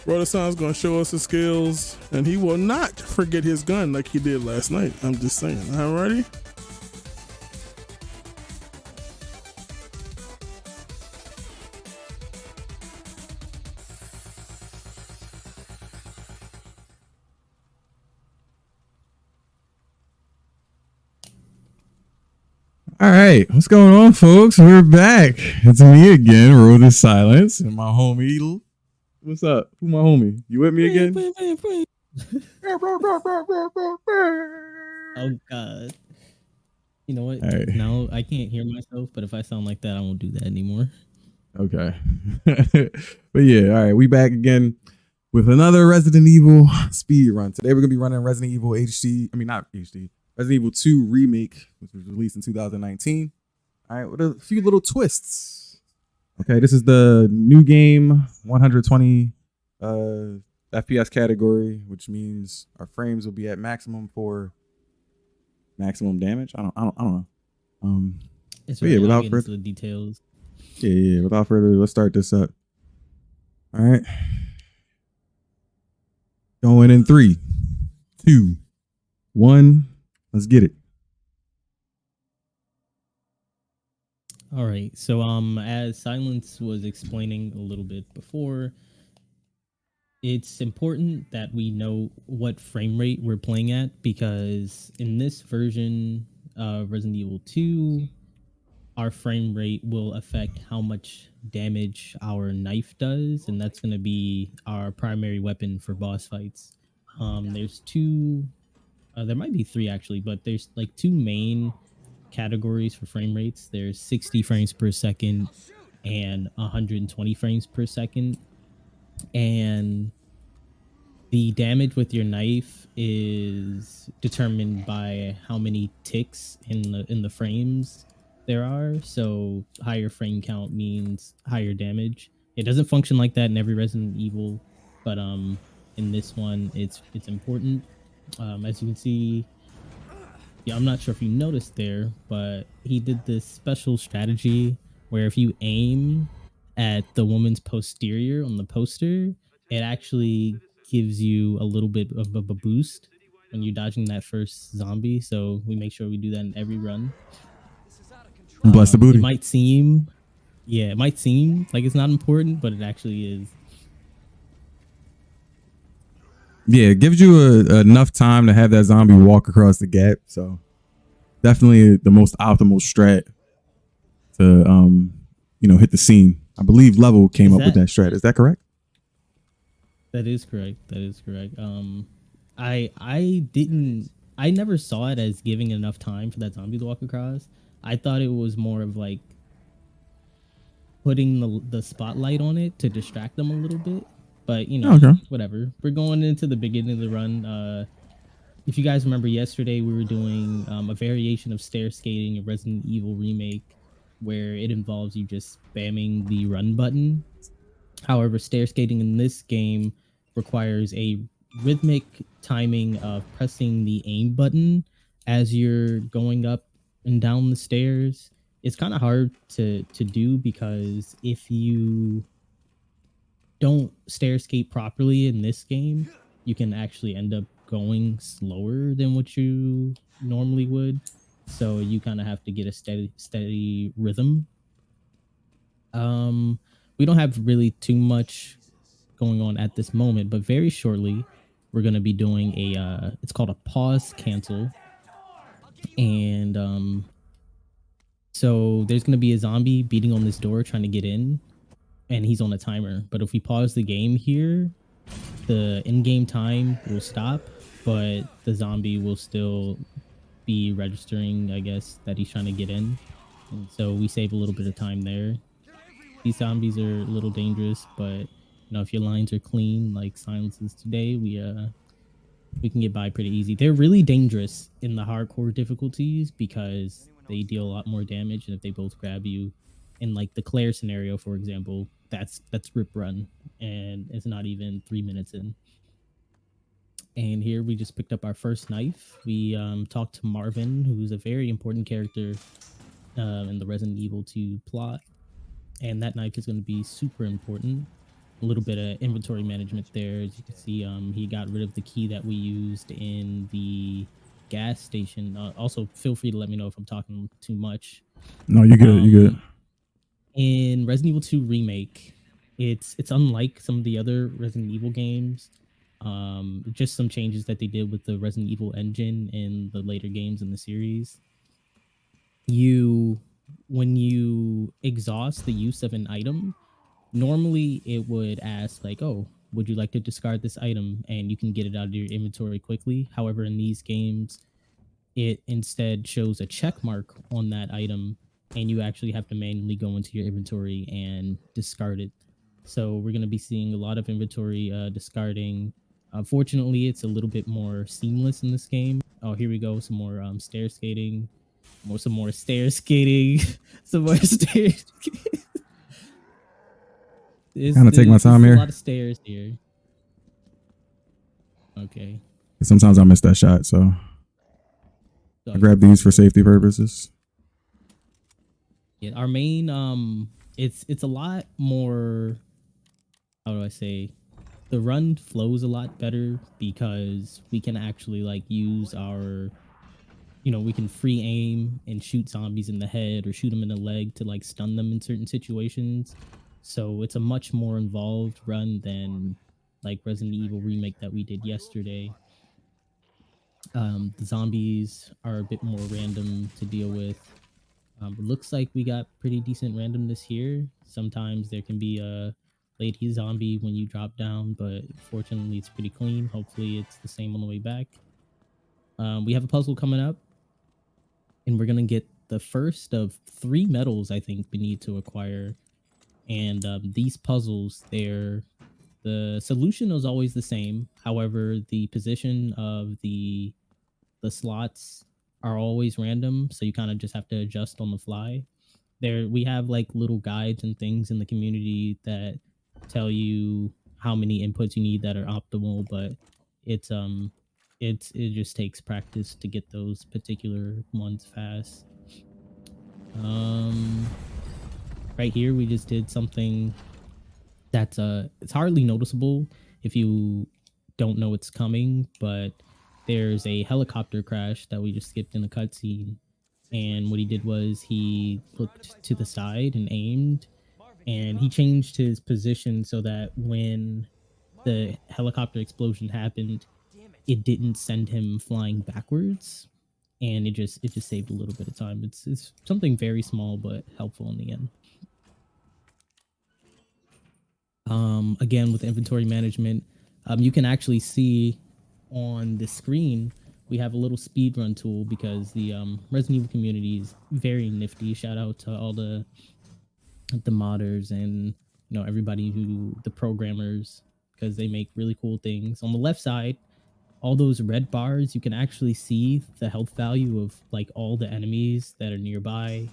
Brother Son's gonna show us his skills, and he will not forget his gun like he did last night. I'm just saying. Alrighty. All right, what's going on, folks? We're back. It's me again, Road to Silence, and my homie. What's up? Who my homie? You with me again? Oh God. You know what? Right. Now I can't hear myself, but if I sound like that, I won't do that anymore. Okay. But yeah, all right, we back again with another Resident Evil speed run. Today we're gonna be running Resident Evil HD. I mean, not HD. Resident Evil 2 Remake, which was released in 2019. All right, with a few little twists. Okay, this is the new game, 120 FPS category, which means our frames will be at maximum for maximum damage. I don't know. It's really without further the details. Yeah. Without further ado, let's start this up. All right. Going in 3, 2, 1. Let's get it. All right. So as Silence was explaining a little bit before, it's important that we know what frame rate we're playing at, because in this version of Resident Evil 2, our frame rate will affect how much damage our knife does, and that's going to be our primary weapon for boss fights. There's two, there might be three actually, but there's like two main categories for frame rates. There's 60 frames per second and 120 frames per second. And the damage with your knife is determined by how many ticks in the frames there are. So higher frame count means higher damage. It doesn't function like that in every Resident Evil, but in this one it's important. As you can see, yeah, I'm not sure if you noticed there, but he did this special strategy where if you aim at the woman's posterior on the poster, it actually gives you a little bit of a boost when you're dodging that first zombie. So we make sure we do that in every run. Bless the booty. It might seem like it's not important, but it actually is. Yeah, it gives you enough time to have that zombie walk across the gap. So definitely the most optimal strat to hit the scene. I believe Level came up with that strat. Is that correct? That is correct. I never saw it as giving enough time for that zombie to walk across. I thought it was more of like putting the spotlight on it to distract them a little bit. But, whatever. We're going into the beginning of the run. If you guys remember yesterday, we were doing a variation of stair skating in Resident Evil Remake, where it involves you just spamming the run button. However, stair skating in this game requires a rhythmic timing of pressing the aim button as you're going up and down the stairs. It's kind of hard to do, because if you don't stair skate properly in this game, you can actually end up going slower than what you normally would. So you kind of have to get a steady rhythm. We don't have really too much going on at this moment, but very shortly we're going to be doing it's called a pause cancel. And so there's going to be a zombie beating on this door trying to get in, and he's on a timer. But if we pause the game here, the in-game time will stop, but the zombie will still be registering, I guess, that he's trying to get in. And so we save a little bit of time there. These zombies are a little dangerous, but if your lines are clean like Silence's today, we can get by pretty easy. They're really dangerous in the hardcore difficulties because they deal a lot more damage, and if they both grab you, in like the Claire scenario, for example, that's rip run, and it's not even 3 minutes in. And here we just picked up our first knife. We talked to Marvin, who's a very important character in the Resident Evil 2 plot, and that knife is going to be super important. a little bit of inventory management there. As you can see, he got rid of the key that we used in the gas station. Also, feel free to let me know if I'm talking too much. No, you good. You good. In Resident Evil 2 Remake, it's unlike some of the other Resident Evil games. Just some changes that they did with the Resident Evil engine in the later games in the series. When you exhaust the use of an item, normally it would ask like, oh, would you like to discard this item, and you can get it out of your inventory quickly. However, in these games, it instead shows a check mark on that item, and you actually have to manually go into your inventory and discard it. So we're going to be seeing a lot of inventory discarding. Fortunately, it's a little bit more seamless in this game. Oh, here we go. Some more stair skating. Some more stair skating. Some more stairs. Kind of take my time here. A lot of stairs here. Okay. Sometimes I miss that shot, so I grab these for safety purposes. Yeah, our main it's a lot more, how do I say, the run flows a lot better because we can actually like use our, we can free aim and shoot zombies in the head or shoot them in the leg to like stun them in certain situations. So it's a much more involved run than like Resident Evil Remake that we did yesterday. The zombies are a bit more random to deal with. It looks like we got pretty decent randomness here. Sometimes there can be a lady zombie when you drop down, but fortunately it's pretty clean. Hopefully it's the same on the way back. We have a puzzle coming up, and we're gonna get the first of 3 medals I think we need to acquire. And these puzzles, the solution is always the same. However, the position of the slots are always random, so you kind of just have to adjust on the fly. We have like little guides and things in the community that tell you how many inputs you need that are optimal, but it just takes practice to get those particular ones fast. Right here we just did something that's it's hardly noticeable if you don't know it's coming, but there's a helicopter crash that we just skipped in a cutscene. And what he did was he looked to the side and aimed, and he changed his position so that when the helicopter explosion happened, it didn't send him flying backwards, and it just saved a little bit of time. It's something very small but helpful in the end. Again, with inventory management, you can actually see on the screen we have a little speedrun tool because the Resident Evil community is very nifty. Shout out to all the modders and everybody the programmers, because they make really cool things. On the left side, all those red bars, you can actually see the health value of like all the enemies that are nearby.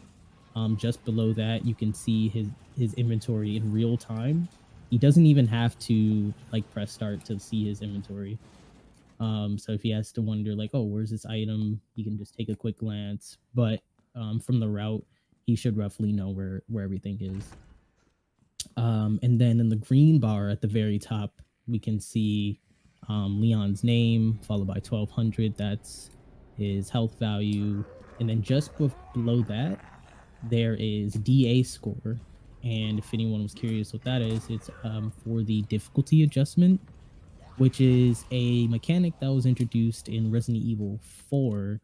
Just below that, you can see his inventory in real time. He doesn't even have to like press start to see his inventory. So if he has to wonder like, oh, where's this item, he can just take a quick glance. But from the route, he should roughly know where everything is. And then in the green bar at the very top, we can see Leon's name followed by 1200. That's his health value. And then just below that, there is DA score. And if anyone was curious what that is, it's for the difficulty adjustment, which is a mechanic that was introduced in Resident Evil 4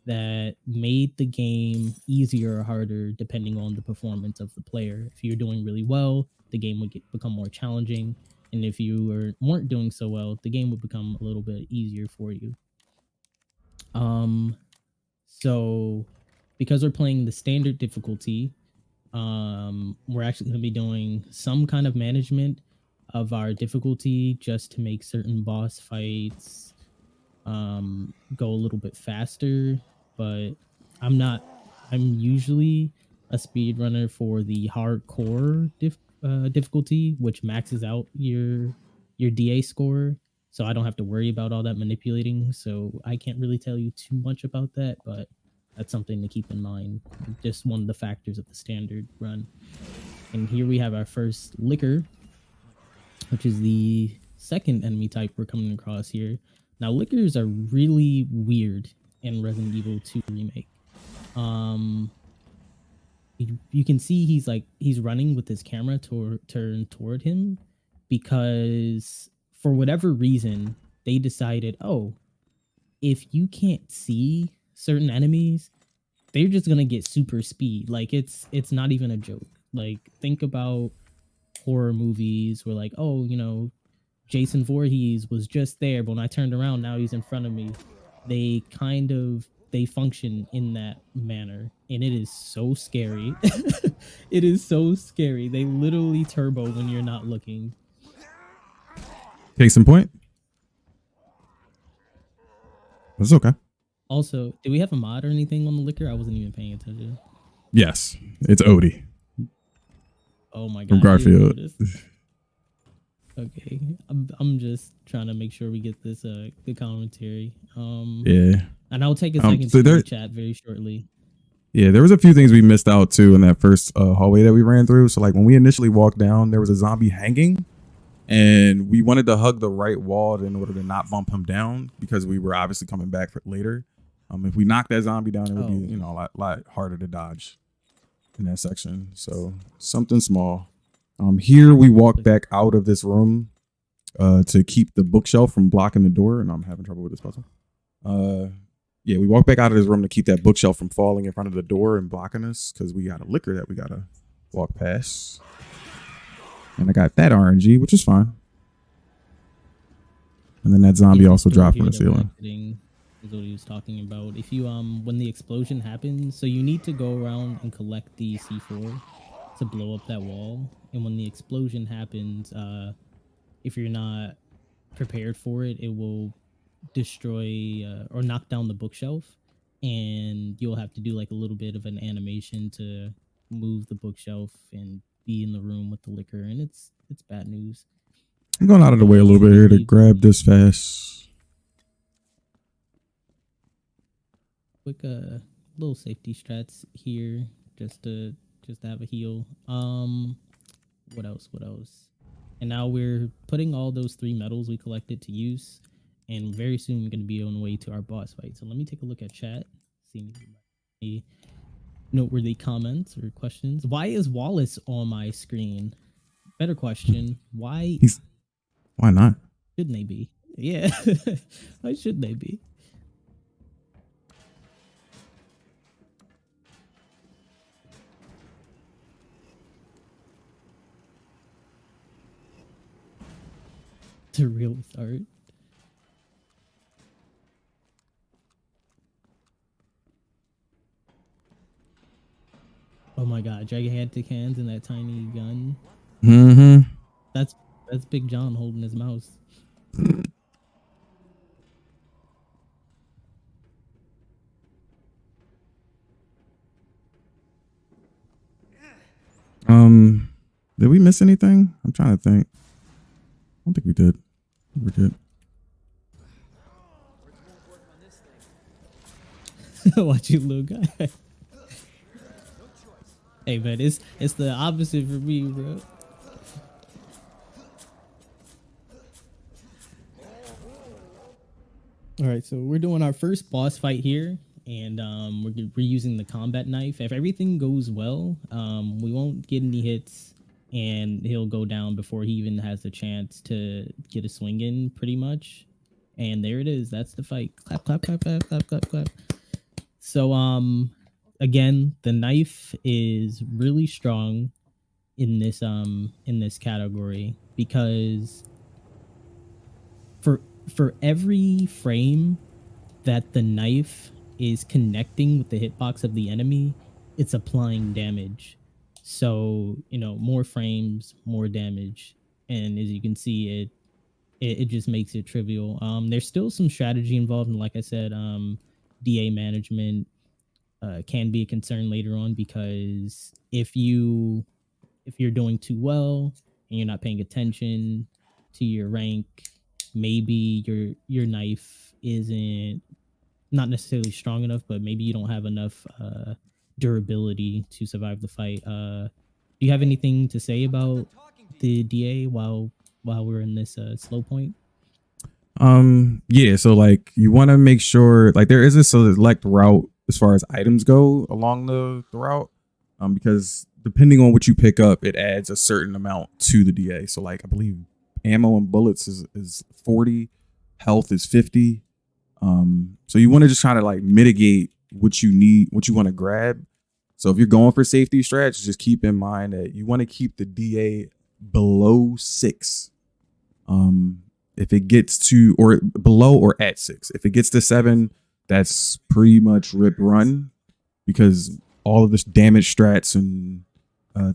that made the game easier or harder depending on the performance of the player. If you're doing really well, the game would become more challenging. And if you weren't doing so well, the game would become a little bit easier for you. So because we're playing the standard difficulty, we're actually going to be doing some kind of management of our difficulty just to make certain boss fights go a little bit faster. But I'm usually a speedrunner for the hardcore difficulty, which maxes out your DA score, so I don't have to worry about all that manipulating. So I can't really tell you too much about that, but that's something to keep in mind. Just one of the factors of the standard run. And here we have our first liquor. which is the second enemy type we're coming across here. Now, lickers are really weird in Resident Evil 2 Remake. You can see he's running with his camera turned toward him because for whatever reason they decided, oh, if you can't see certain enemies, they're just gonna get super speed. Like it's not even a joke. Like think about horror movies where like, oh, you know, Jason Voorhees was just there, but when I turned around, now he's in front of me. They function in that manner, and it is so scary. It is so scary. They literally turbo when you're not looking. Case in point. That's okay. Also, do we have a mod or anything on the liquor? I wasn't even paying attention. Yes, it's Odie. Oh my god. From Garfield. Okay, I'm just trying to make sure we get this good commentary. Yeah, and I'll take a second to chat very shortly. Yeah, there was a few things we missed out too in that first hallway that we ran through. So like when we initially walked down, there was a zombie hanging, and we wanted to hug the right wall in order to not bump him down because we were obviously coming back for later. If we knocked that zombie down, it would be, you know, a lot harder to dodge in that section. So something small. Here we walk back out of this room to keep the bookshelf from blocking the door, and I'm having trouble with this puzzle. Yeah, we walk back out of this room to keep that bookshelf from falling in front of the door and blocking us because we got a liquor that we gotta walk past. And I got that RNG, which is fine. And then that zombie also dropped from the ceiling. Is what he was talking about. If you when the explosion happens, so you need to go around and collect the C4 to blow up that wall. And when the explosion happens, if you're not prepared for it, it will destroy or knock down the bookshelf, and you'll have to do like a little bit of an animation to move the bookshelf and be in the room with the liquor, and it's bad news. I'm going out of the way a little bit here to grab this fast. Quick little safety strats here just to have a heal. What else? And now we're putting all those 3 medals we collected to use, and very soon we're going to be on the way to our boss fight. So let me take a look at chat, see any noteworthy comments or questions. Why is Wallace on my screen? Better question. Why not? Shouldn't they be? Yeah. Why should they be? To real start. Oh my god, gigantic hands and that tiny gun. Mm-hmm. That's BigJon holding his mouse. Did we miss anything? I'm trying to think. I don't think we did. We're good. Watch you, little guy. Hey man, it's the opposite for me, bro. All right, so we're doing our first boss fight here, and we're using the combat knife. If everything goes well, we won't get any hits, and he'll go down before he even has a chance to get a swing in, pretty much. And there it is. That's the fight. Clap, clap, clap, clap, clap, clap, clap. So again, the knife is really strong in this category because for every frame that the knife is connecting with the hitbox of the enemy, it's applying damage. So, you know, more frames, more damage. And as you can see, it just makes it trivial. There's still some strategy involved, and like I said, DA management can be a concern later on, because if you're doing too well and you're not paying attention to your rank, maybe your knife isn't not necessarily strong enough, but maybe you don't have enough durability to survive the fight. Do you have anything to say about the DA while while we're in this slow point? Yeah, so like you want to make sure like there is a select route as far as items go along the route, because depending on what you pick up, it adds a certain amount to the DA. So like I believe ammo and bullets is 40, health is 50. So you want to just try to like mitigate what you need, what you want to grab. So if you're going for safety strats, just keep in mind that you want to keep the DA below 6. If it gets to or below or at 6, if it gets to 7, that's pretty much rip run, because all of this damage strats and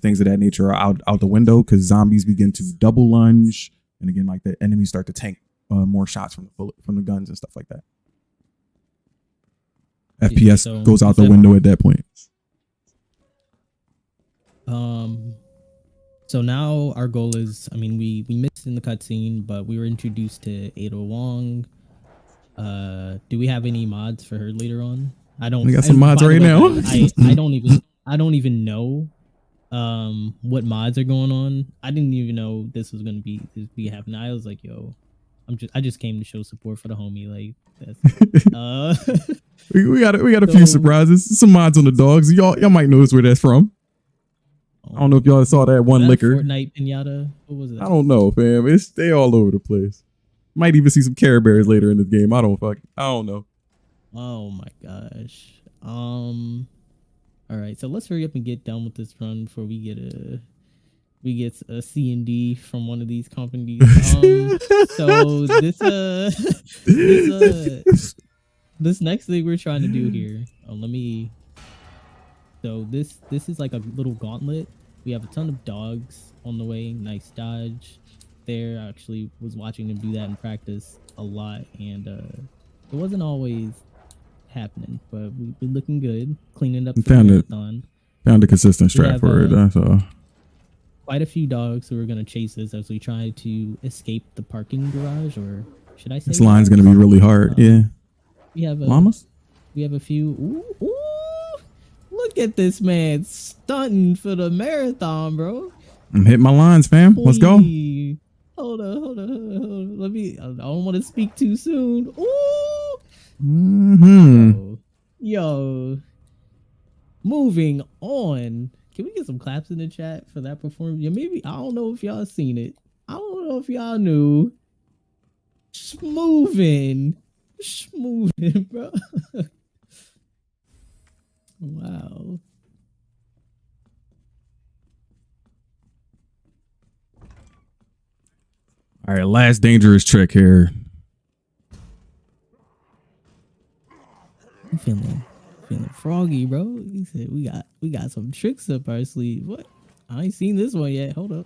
things of that nature are out the window, because zombies begin to double lunge, and again, like the enemies start to tank more shots from the guns and stuff like that. FPS goes out the window at that point. So now our goal is, I mean, we missed in the cutscene, but we were introduced to Ada Wong. Do we have any mods for her later on? I don't. We got some mods right now. I don't even know what mods are going on. I didn't even know this was gonna be happening. I was like, yo, I just came to show support for the homie. Like that's we got a few surprises. Some mods on the dogs. Y'all might notice where that's from. I don't know if y'all saw that one liquor. Fortnite pinata. What was that? I don't know, fam. They all over the place. Might even see some Care Bears later in this game. I don't know. Oh my gosh. All right, so let's hurry up and get done with this run before we get a C and D from one of these companies. So this next thing we're trying to do here. So this is like a little gauntlet. We have a ton of dogs on the way. Nice dodge there. I actually was watching them do that in practice a lot, and it wasn't always happening, but we've been looking good, cleaning up the marathon. Found a consistent strat for it. That's all. Quite a few dogs who are going to chase us as we try to escape the parking garage, or should I say? This line's going to be really hard. Yeah. We have llamas. We have a few. Ooh, look at this man stunting for the marathon, bro. I'm hitting my lines, fam. Let's go. Hold on. I don't want to speak too soon. Ooh. Mm-hmm. Yo. Moving on. Can we get some claps in the chat for that performance? Yeah, maybe. I don't know if y'all seen it. I don't know if y'all knew. Schmoving, bro. Wow. All right, last dangerous trick here. I'm feeling froggy, bro. He said we got some tricks up our sleeve. What? I ain't seen this one yet. Hold up.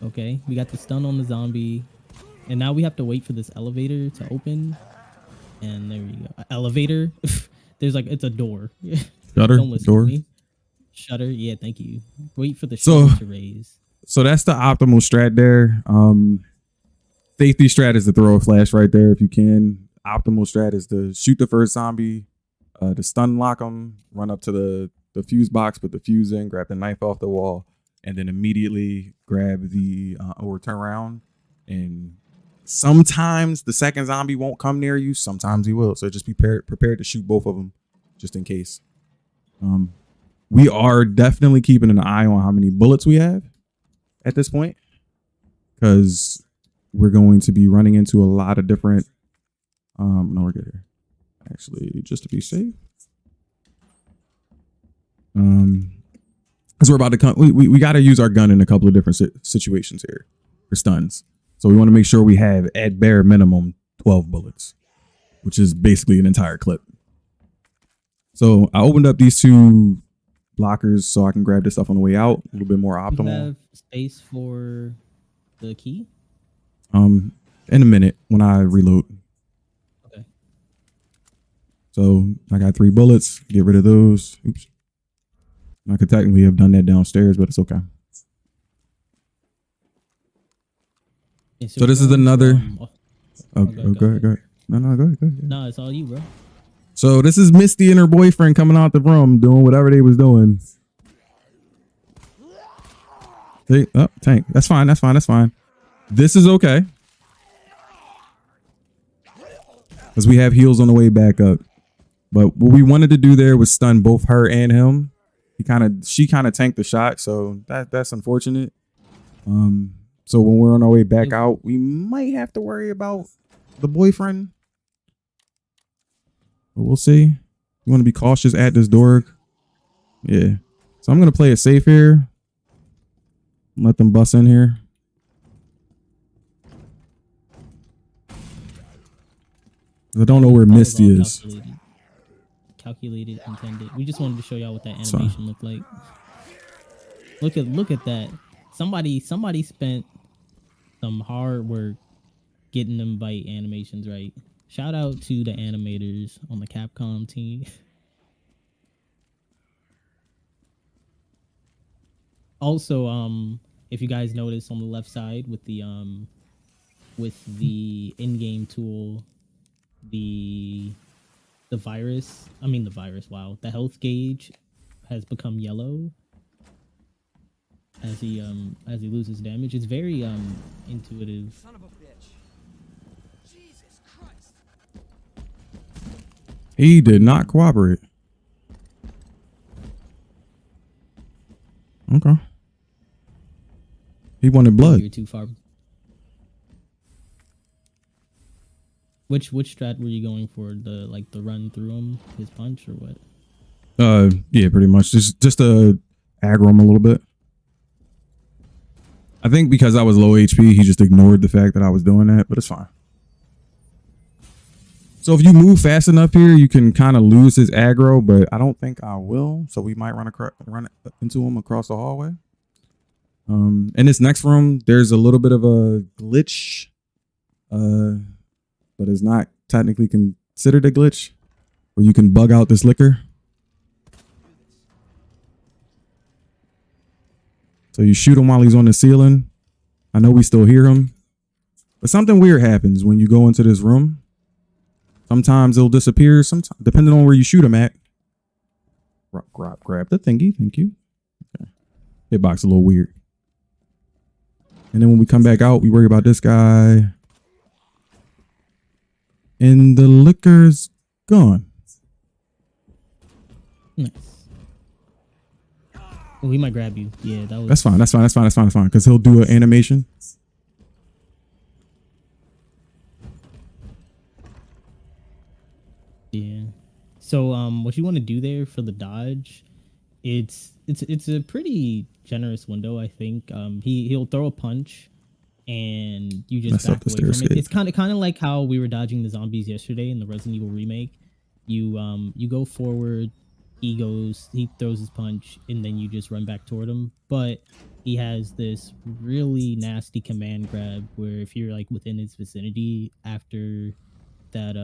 Okay, we got the stun on the zombie, and now we have to wait for this elevator to open. And there we go. Elevator. There's like, it's a door. Shutter. Don't listen door. to me. Shutter. Yeah, thank you. Wait for the shutter to raise. So that's the optimal strat there. Safety strat is to throw a flash right there if you can. Optimal strat is to shoot the first zombie, to stun lock them, run up to the fuse box, put the fuse in, grab the knife off the wall, and then immediately grab the or turn around. And sometimes the second zombie won't come near you. Sometimes he will. So just be prepared to shoot both of them just in case. We are definitely keeping an eye on how many bullets we have at this point, because we're going to be running into a lot of different no, we're good here. Actually, just to be safe. Because we're about to come, we got to use our gun in a couple of different situations here for stuns. So we want to make sure we have at bare minimum 12 bullets, which is basically an entire clip. So I opened up these two blockers so I can grab this stuff on the way out. A little bit more optimal. You have space for the key? In a minute when I reload. Okay. So I got 3 bullets. Get rid of those. Oops. I could technically have done that downstairs, but it's okay. Yeah, so this is another. Go ahead. No, go ahead. No, it's all you, bro. So this is Misty and her boyfriend coming out the room doing whatever they was doing. See? Oh, tank. That's fine. That's fine. That's fine. This is okay. Because we have heals on the way back up. But what we wanted to do there was stun both her and him. She kind of tanked the shot, so that's unfortunate. So when we're on our way back out, we might have to worry about the boyfriend. But we'll see. You want to be cautious at this door. Yeah. So I'm gonna play it safe here. Let them bust in here. I don't know where Misty is. Calculated, intended. We just wanted to show y'all what that animation looked like. Look at that. Somebody spent some hard work getting them bite animations right. Shout out to the animators on the Capcom team. Also, if you guys notice on the left side with the in-game tool, the virus, wow, the health gauge has become yellow as he loses damage. It's very intuitive. Son of a bitch. Jesus Christ. He did not cooperate. Okay. He wanted blood. You're too far. Which strat were you going for? The run through him, his punch, or what? Yeah, pretty much. Just to aggro him a little bit. I think because I was low HP, he just ignored the fact that I was doing that, but it's fine. So if you move fast enough here, you can kind of lose his aggro, but I don't think I will. So we might run into him across the hallway. In this next room, there's a little bit of a glitch, but it's not technically considered a glitch, where you can bug out this liquor. So you shoot him while he's on the ceiling. I know we still hear him, but something weird happens when you go into this room. Sometimes it'll disappear. Sometimes, depending on where you shoot him at. Grab the thingy. Thank you. Okay. Hitbox a little weird. And then when we come back out, we worry about this guy. And the liquor's gone. Nice. Well, he might grab you. Yeah, that was. That's fine. That's fine. Because he'll do an animation. Yeah. So what you want to do there for the dodge, it's a pretty generous window, I think. He'll throw a punch and you just back away from it. It's kind of like how we were dodging the zombies yesterday in the Resident Evil remake. You go forward, he throws his punch, and then you just run back toward him. But he has this really nasty command grab where if you're like within his vicinity after that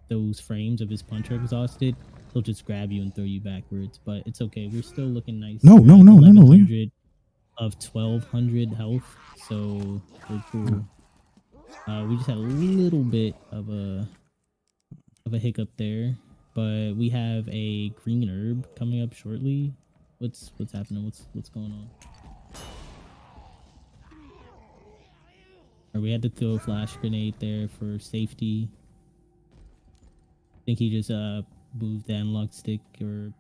those frames of his punch are exhausted, he'll just grab you and throw you backwards. But it's okay. We're still looking nice. No. Of 1,200 health, so we're cool. We just had a little bit of a hiccup there, but we have a green herb coming up shortly. What's happening? What's going on? Or we had to throw a flash grenade there for safety. I think he just moved the analog stick or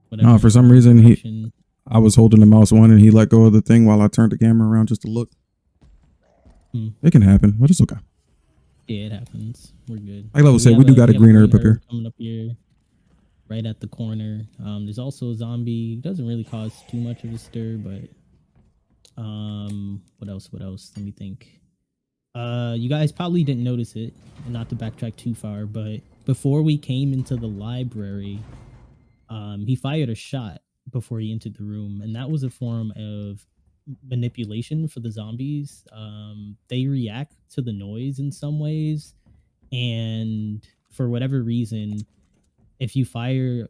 whatever. No, for some reason I was holding the mouse one and he let go of the thing while I turned the camera around just to look. It can happen, but it's okay. Yeah, it happens. We're good. Like Level said, we do got a green herb up here. Coming up here, right at the corner. There's also a zombie. Doesn't really cause too much of a stir, but what else? Let me think. You guys probably didn't notice it, and not to backtrack too far, but before we came into the library, he fired a shot before he entered the room, and that was a form of manipulation for the zombies. They react to the noise in some ways, and for whatever reason, if you fire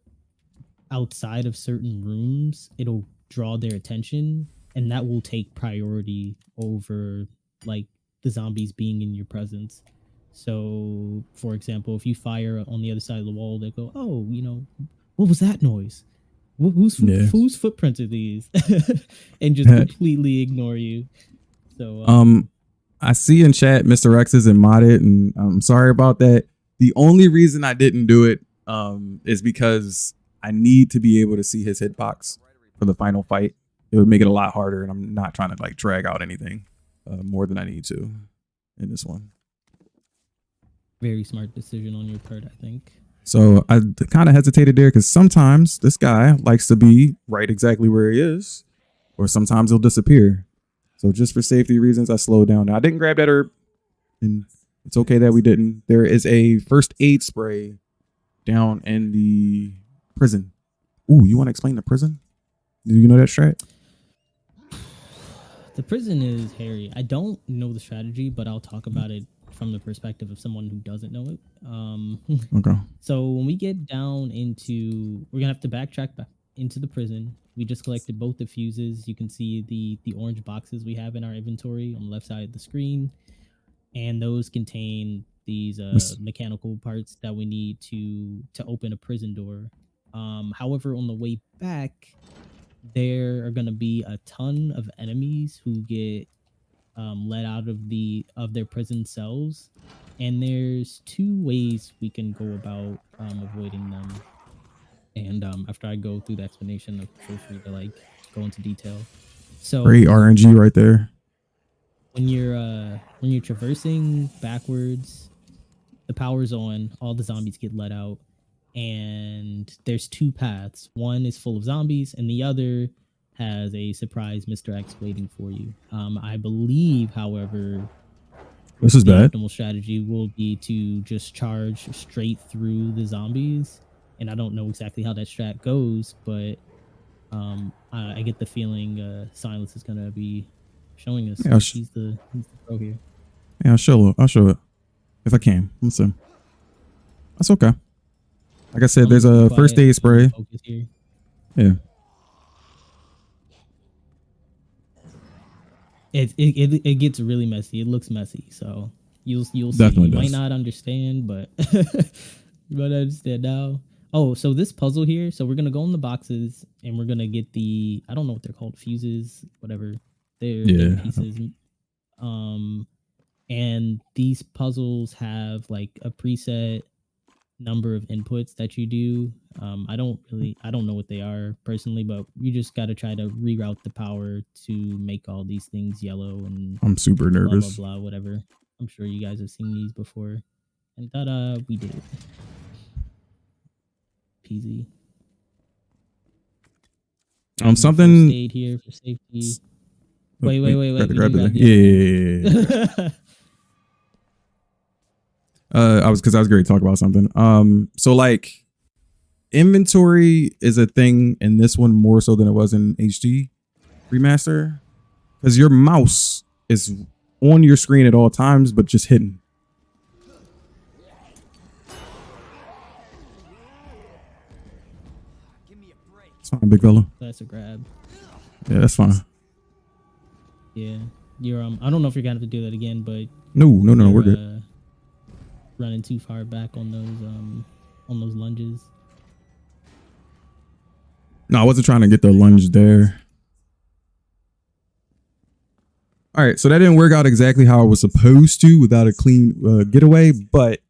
outside of certain rooms, it'll draw their attention, and that will take priority over like the zombies being in your presence. So for example, if you fire on the other side of the wall, they go, oh, what was that noise? Whose footprints are these? And just completely ignore you. So I see in chat Mr. X isn't modded, and I'm sorry about that. The only reason I didn't do it is because I need to be able to see his hitbox for the final fight. It would make it a lot harder, and I'm not trying to like drag out anything more than I need to in this one. Very smart decision on your part, I think. So I kind of hesitated there because sometimes this guy likes to be right exactly where he is, or sometimes he'll disappear. So just for safety reasons, I slowed down. Now, I didn't grab that herb, and it's okay that we didn't. There is a first aid spray down in the prison. Ooh, you want to explain the prison? Do you know that strat? The prison is hairy. I don't know the strategy, but I'll talk about it from the perspective of someone who doesn't know it. Okay. So when we get down into, we're gonna have to backtrack back into the prison. We just collected both the fuses. You can see the orange boxes we have in our inventory on the left side of the screen, and those contain these mechanical parts that we need to open a prison door. However, on the way back, there are gonna be a ton of enemies who get let out of their prison cells, and there's two ways we can go about avoiding them. And after I go through the explanation, feel free to like go into detail. So great RNG right there. When you're traversing backwards, the power's on, all the zombies get let out, and there's two paths. One is full of zombies, and the other has a surprise Mr. X waiting for you. I believe, however, this is bad. The optimal strategy will be to just charge straight through the zombies. And I don't know exactly how that strat goes, but I get the feeling Silence is gonna be showing us. Yeah, he's the pro here. Yeah, I'll show it if I can. Let's see. That's okay. Like I said, there's a first aid spray. Yeah. It gets really messy. It looks messy, so you'll see. Definitely You does. might not understand, but you might understand now. Oh, so this puzzle here. So we're gonna go in the boxes and we're gonna get the, I don't know what they're called, fuses, whatever. They're pieces. And these puzzles have like a preset number of inputs that you do. I don't know what they are personally, but you just got to try to reroute the power to make all these things yellow, and I'm super nervous. Blah blah blah, whatever. I'm sure you guys have seen these before, and ta-da, we did it. Peasy. Something stayed here for safety. Wait. Yeah. I was great to talk about something. So like inventory is a thing in this one more so than it was in HD remaster, because your mouse is on your screen at all times, but just hidden. It's fine, big fella. That's a grab. Yeah, that's fine. Yeah, you're I don't know if you're gonna have to do that again, but no, we're good. Running too far back on those lunges. No, I wasn't trying to get the lunge there. All right, so that didn't work out exactly how I was supposed to without a clean getaway, but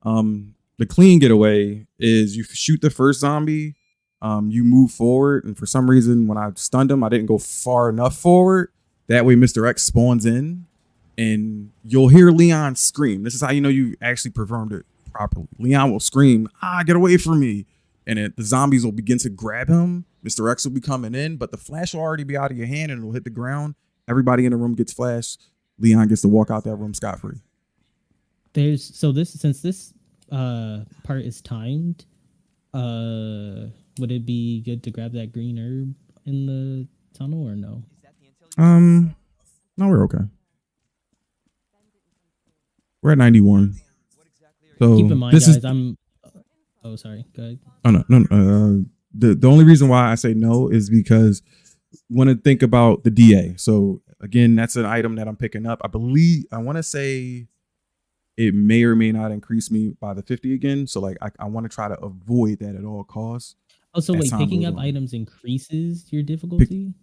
the clean getaway is you shoot the first zombie, you move forward, and for some reason when I stunned him, I didn't go far enough forward. That way Mr. X spawns in, and you'll hear Leon scream. This is how you know you actually performed it properly. Leon will scream, get away from me. And the zombies will begin to grab him. Mr. X will be coming in, but the flash will already be out of your hand and it'll hit the ground. Everybody in the room gets flashed. Leon gets to walk out that room scot-free. Since this part is timed, would it be good to grab that green herb in the tunnel or no? No, we're okay. We're at 91. So keep in mind, guys, oh, sorry. Go ahead. Oh no. The only reason why I say no is because want to think about the DA. So again, that's an item that I'm picking up. I want to say it may or may not increase me by the 50 again. So like I want to try to avoid that at all costs. Oh, so as wait, time picking goes up on. items increases your difficulty?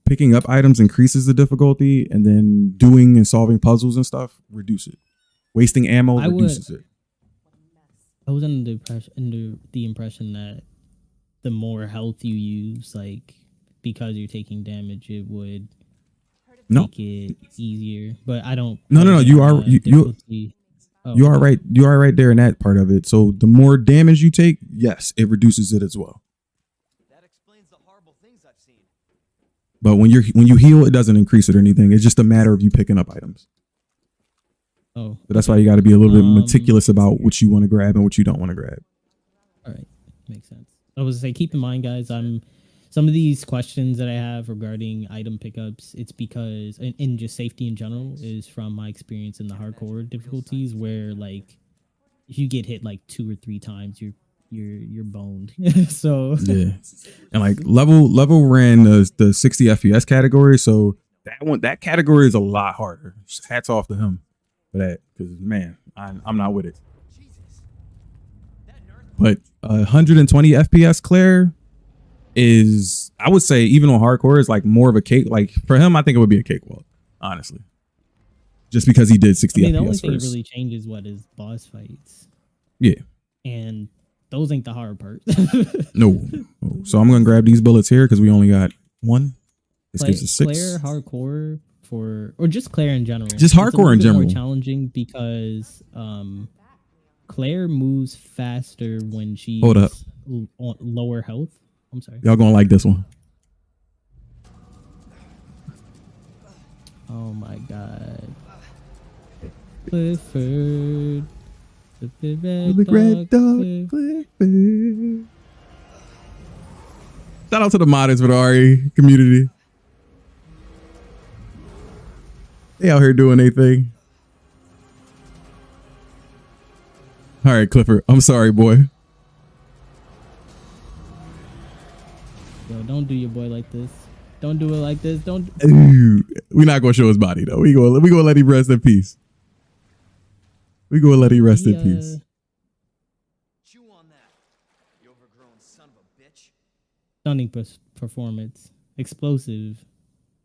Picking up items increases the difficulty, and then doing and solving puzzles and stuff reduce it. Wasting ammo I would- reduces it. I was under the impression that the more health you use, like because you're taking damage, it would No. make it easier. But I don't. No. You are difficulty. Oh, you are right. You are right there in that part of it. So the more damage you take, yes, it reduces it as well. That explains the horrible things I've seen. But when you heal, it doesn't increase it or anything. It's just a matter of you picking up items. Oh, So that's why you got to be a little bit meticulous about what you want to grab and what you don't want to grab. all right, makes sense. I was say, keep in mind, guys. Some of these questions that I have regarding item pickups, it's because and just safety in general is from my experience in the hardcore difficulties, where like if you get hit like 2 or 3 times, you're boned. So Yeah, and like level ran the 60 FPS category, so that category is a lot harder. Just hats off to him for that, because man, I'm not with it. But 120 FPS Claire is, I would say, even on hardcore, is like more of a cake. Like for him, I think it would be a cakewalk, honestly, just because he did 60 I mean, FPS the only thing first. that really changes is boss fights. Yeah. And those ain't the hard part. No. So I'm gonna grab these bullets here because we only got one. This gives us 6. Claire hardcore or just Claire in general. Just It's a hardcore little in bit general. More challenging because Claire moves faster when she's Hold up. On lower health. I'm sorry. Y'all gonna like this one. Oh my god. Clifford. The red dog Clifford. Shout out to the modders for the RE community. They out here doing their thing. All right, Clifford. I'm sorry, boy. Yo, don't do your boy like this. Don't do it like this. Don't. Ooh, we're not gonna show his body though. We gonna let him rest in peace. We gonna let him rest in peace. Chew on that, you overgrown son of a bitch. Stunning performance. Explosive,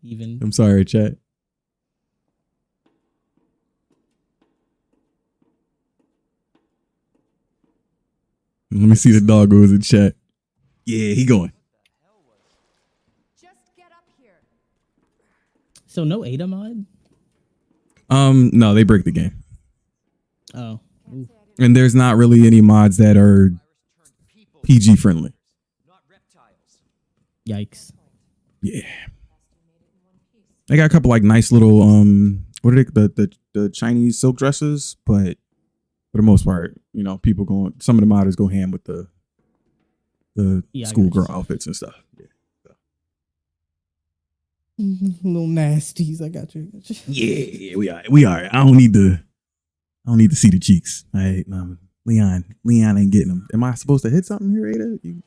even. I'm sorry, chat. Let me see the doggos in chat. Yeah, he going. Just get up here. So no Ada mod? No, they break the game. Oh. Ooh. And there's not really any mods that are PG friendly. Not reptiles. Yikes. Yeah. They got a couple like nice little what are they, the Chinese silk dresses, but for the most part, you know, people going, some of the modders go ham with the Yeah, I schoolgirl got you. outfits and stuff. Yeah. Little nasties. I got you. Yeah, we are. I don't need to see the cheeks. All right, Leon ain't getting them. Am I supposed to hit something here, Ada? You,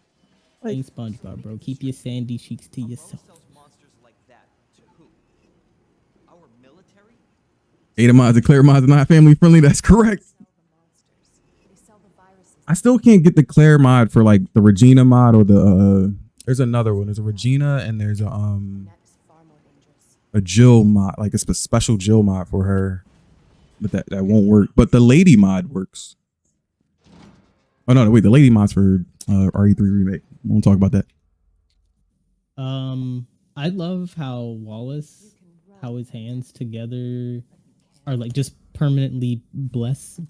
Ain't SpongeBob, bro. Keep your sandy cheeks to yourself. Sells monsters like that to who? Our military? Ada mods and Claire mods are not family friendly. That's correct. Sell the monsters. They sell the viruses. I still can't get the Claire mod for like the Regina mod or the there's another one. There's a Regina and there's That is far more dangerous. a Jill mod, like it's a special Jill mod for her. But that won't work. But the lady mod works. Oh no, wait, the lady mod's for RE3 remake. We won't talk about that. I love how Wallace, how his hands together are like just permanently blessed.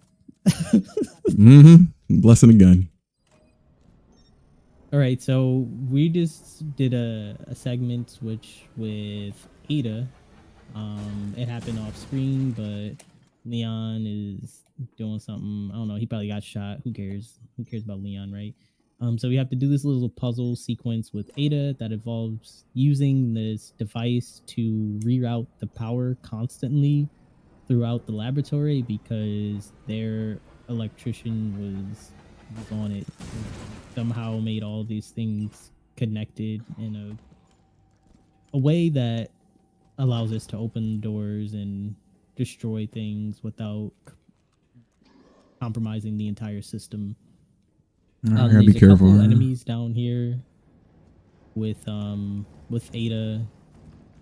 Blessing a gun. All right, so we just did a segment switch with Ada. It happened off screen, but Leon is doing something. I don't know. He probably got shot. Who cares? Who cares about Leon, right? So we have to do this little puzzle sequence with Ada that involves using this device to reroute the power constantly throughout the laboratory because their electrician was on it. Somehow made all these things connected in a way that allows us to open doors and destroy things without compromising the entire system. I gotta be There's a careful. couple enemies down here with Ada.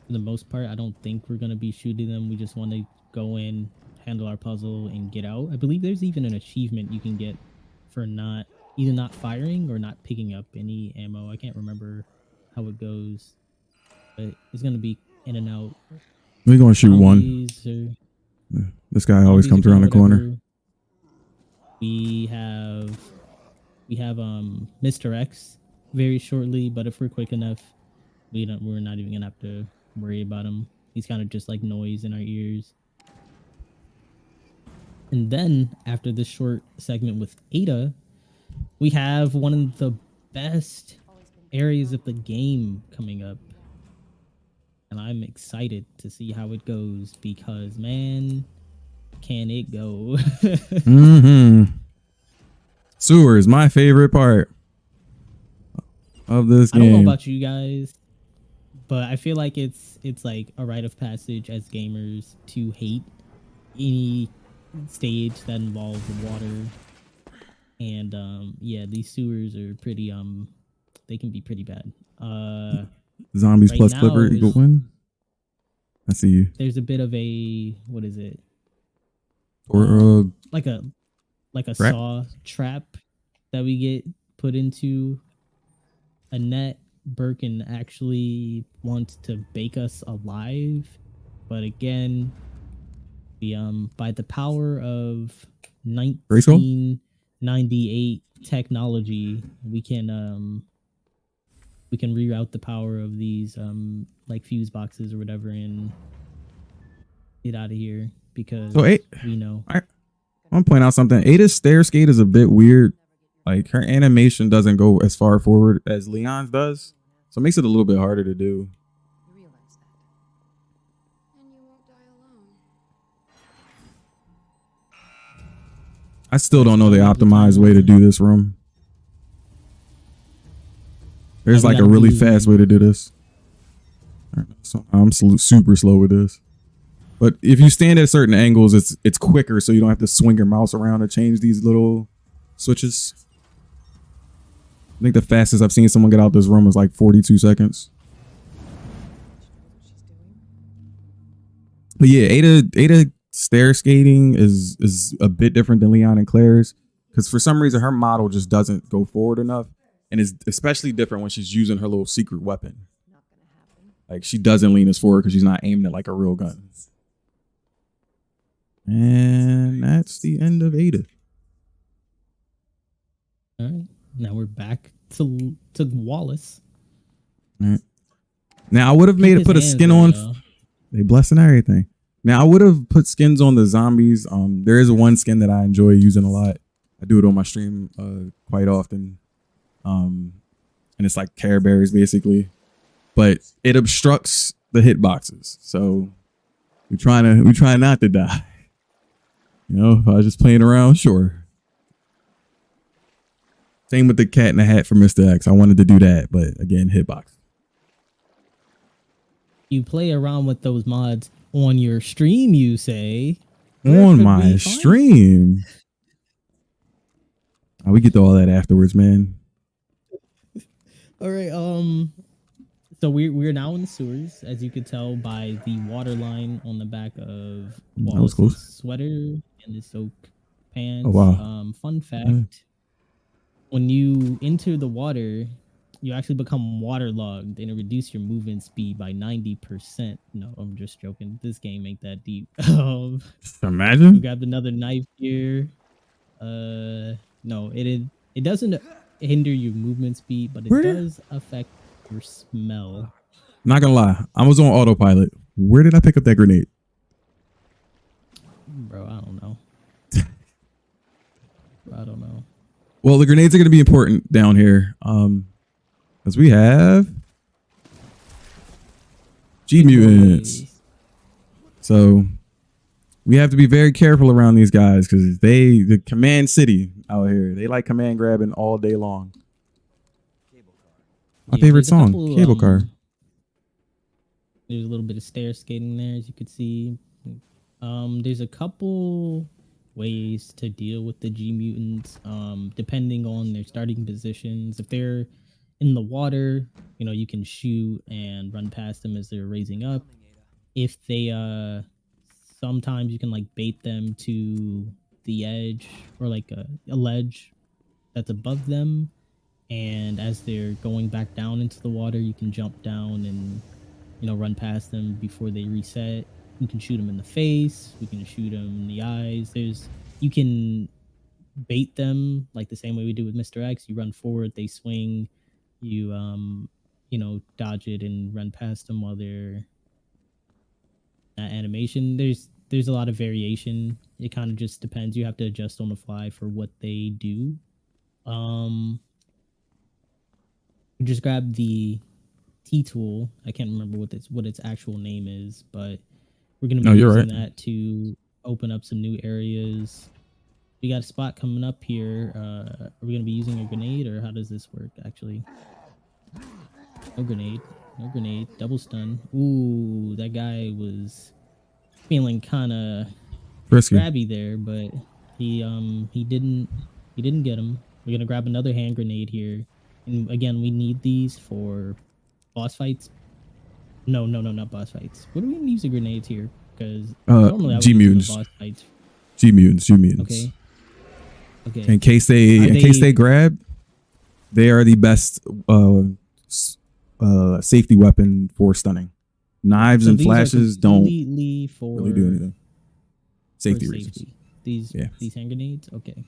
For the most part, I don't think we're gonna be shooting them. We just want to go in, handle our puzzle, and get out. I believe there's even an achievement you can get for either not firing or not picking up any ammo. I can't remember how it goes, but it's gonna be in and out. We're gonna shoot one. This guy always comes around the corner. We have Mr. X very shortly, but if we're quick enough, we're not even gonna have to worry about him. He's kind of just like noise in our ears. And then after this short segment with Ada, we have one of the best areas of the game coming up. And I'm excited to see how it goes because, man, can it go? Sewer is my favorite part of this game. I don't know about you guys, but I feel like it's like a rite of passage as gamers to hate any stage that involves water. And yeah, these sewers are pretty they can be pretty bad. Zombies right plus now Clipper equal win. I see you. There's a bit of a, what is it? Or like a trap? saw trap that we get put into a net. Birkin actually wants to bake us alive, but again, the by the power of 1998 technology, we can reroute the power of these like fuse boxes or whatever and get out of here because we know. I'm gonna point out something. Ada's stair skate is a bit weird. Like her animation doesn't go as far forward as Leon's does, so it makes it a little bit harder to do. You realize that. And you won't die alone. I still don't know the optimized way to do this room. There's like a really fast way to do this. So I'm super slow with this. But if you stand at certain angles, it's quicker, so you don't have to swing your mouse around to change these little switches. I think the fastest I've seen someone get out this room was like 42 seconds. But yeah, Ada stair skating is a bit different than Leon and Claire's because for some reason her model just doesn't go forward enough, and is especially different when she's using her little secret weapon. Not gonna happen. Like she doesn't lean as forward because she's not aiming it like a real gun. And that's the end of Ada. All right, now we're back to Wallace. All right. Now I would have put a skin on. They blessing everything. Now I would have put skins on the zombies. There is one skin that I enjoy using a lot. I do it on my stream quite often. And it's like Care Bears basically, but it obstructs the hitboxes. So we try not to die. You know, if I was just playing around, sure. Same with the cat in the hat for Mr. X. I wanted to do that, but again, hitbox. You play around with those mods on your stream, you say? On my stream. We get to all that afterwards, man. All right. So we're now in the sewers, as you could tell by the water line on the back of Wallace's sweater and his soak pants. Oh wow! Fun fact: when you enter the water, you actually become waterlogged, and it reduces your movement speed by 90%. No, I'm just joking. This game ain't that deep. Imagine. We grabbed another knife here. No, it doesn't hinder your movement speed, but it does affect your smell. Not gonna lie, I was on autopilot. Where did I pick up that grenade? Bro, I don't know. I don't know. Well, the grenades are gonna be important down here. Because we have G mutants. So we have to be very careful around these guys because the command city out here, they like command grabbing all day long. My favorite song, Cable Car. There's a little bit of stair skating there, as you could see. There's a couple ways to deal with the G mutants, depending on their starting positions. If they're in the water, you know, you can shoot and run past them as they're raising up. If they sometimes you can like bait them to the edge or like a ledge that's above them, and as they're going back down into the water, you can jump down and, you know, run past them before they reset. You can shoot them in the face, we can shoot them in the eyes. You can bait them like the same way we do with Mr. X. You run forward, they swing, you you know, dodge it and run past them while they're animation. There's a lot of variation. It kind of just depends. You have to adjust on the fly for what they do. Just grab the T tool. I can't remember what its actual name is, but we're gonna be using that to open up some new areas. We got a spot coming up here. Are we gonna be using a grenade, or how does this work actually? No grenade. No grenade. Double stun. Ooh, that guy was feeling kind of grabby there, but he didn't get him. We're gonna grab another hand grenade here, and again, we need these for boss fights. No, not boss fights. What are we gonna use the grenades here? Because normally I would use them in boss fights. G mutants. Okay. Okay. In case they grab, they are the best safety weapon for stunning. Knives and flashes don't really do anything. Safety reasons. These hand grenades, okay.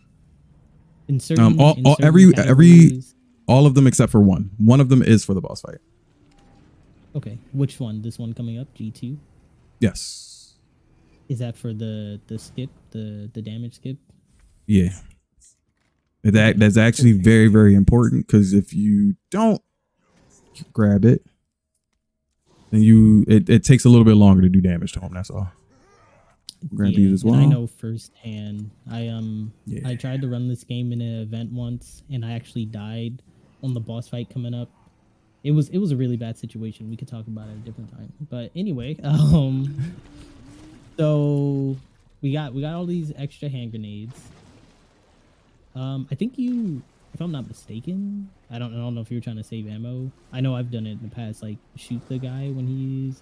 All of them except for one. One of them is for the boss fight. Okay, which one? This one coming up, G2. Yes. Is that for the skip, the damage skip? Yeah. That's actually very, very important, because if you don't grab it, then it takes a little bit longer to do damage to him. That's all. Grab these as well. I know firsthand. I tried to run this game in an event once, and I actually died on the boss fight coming up. It was a really bad situation. We could talk about it at a different time. But anyway, so we got all these extra hand grenades. I think if I'm not mistaken, I don't know if you were trying to save ammo. I know I've done it in the past, like shoot the guy when he's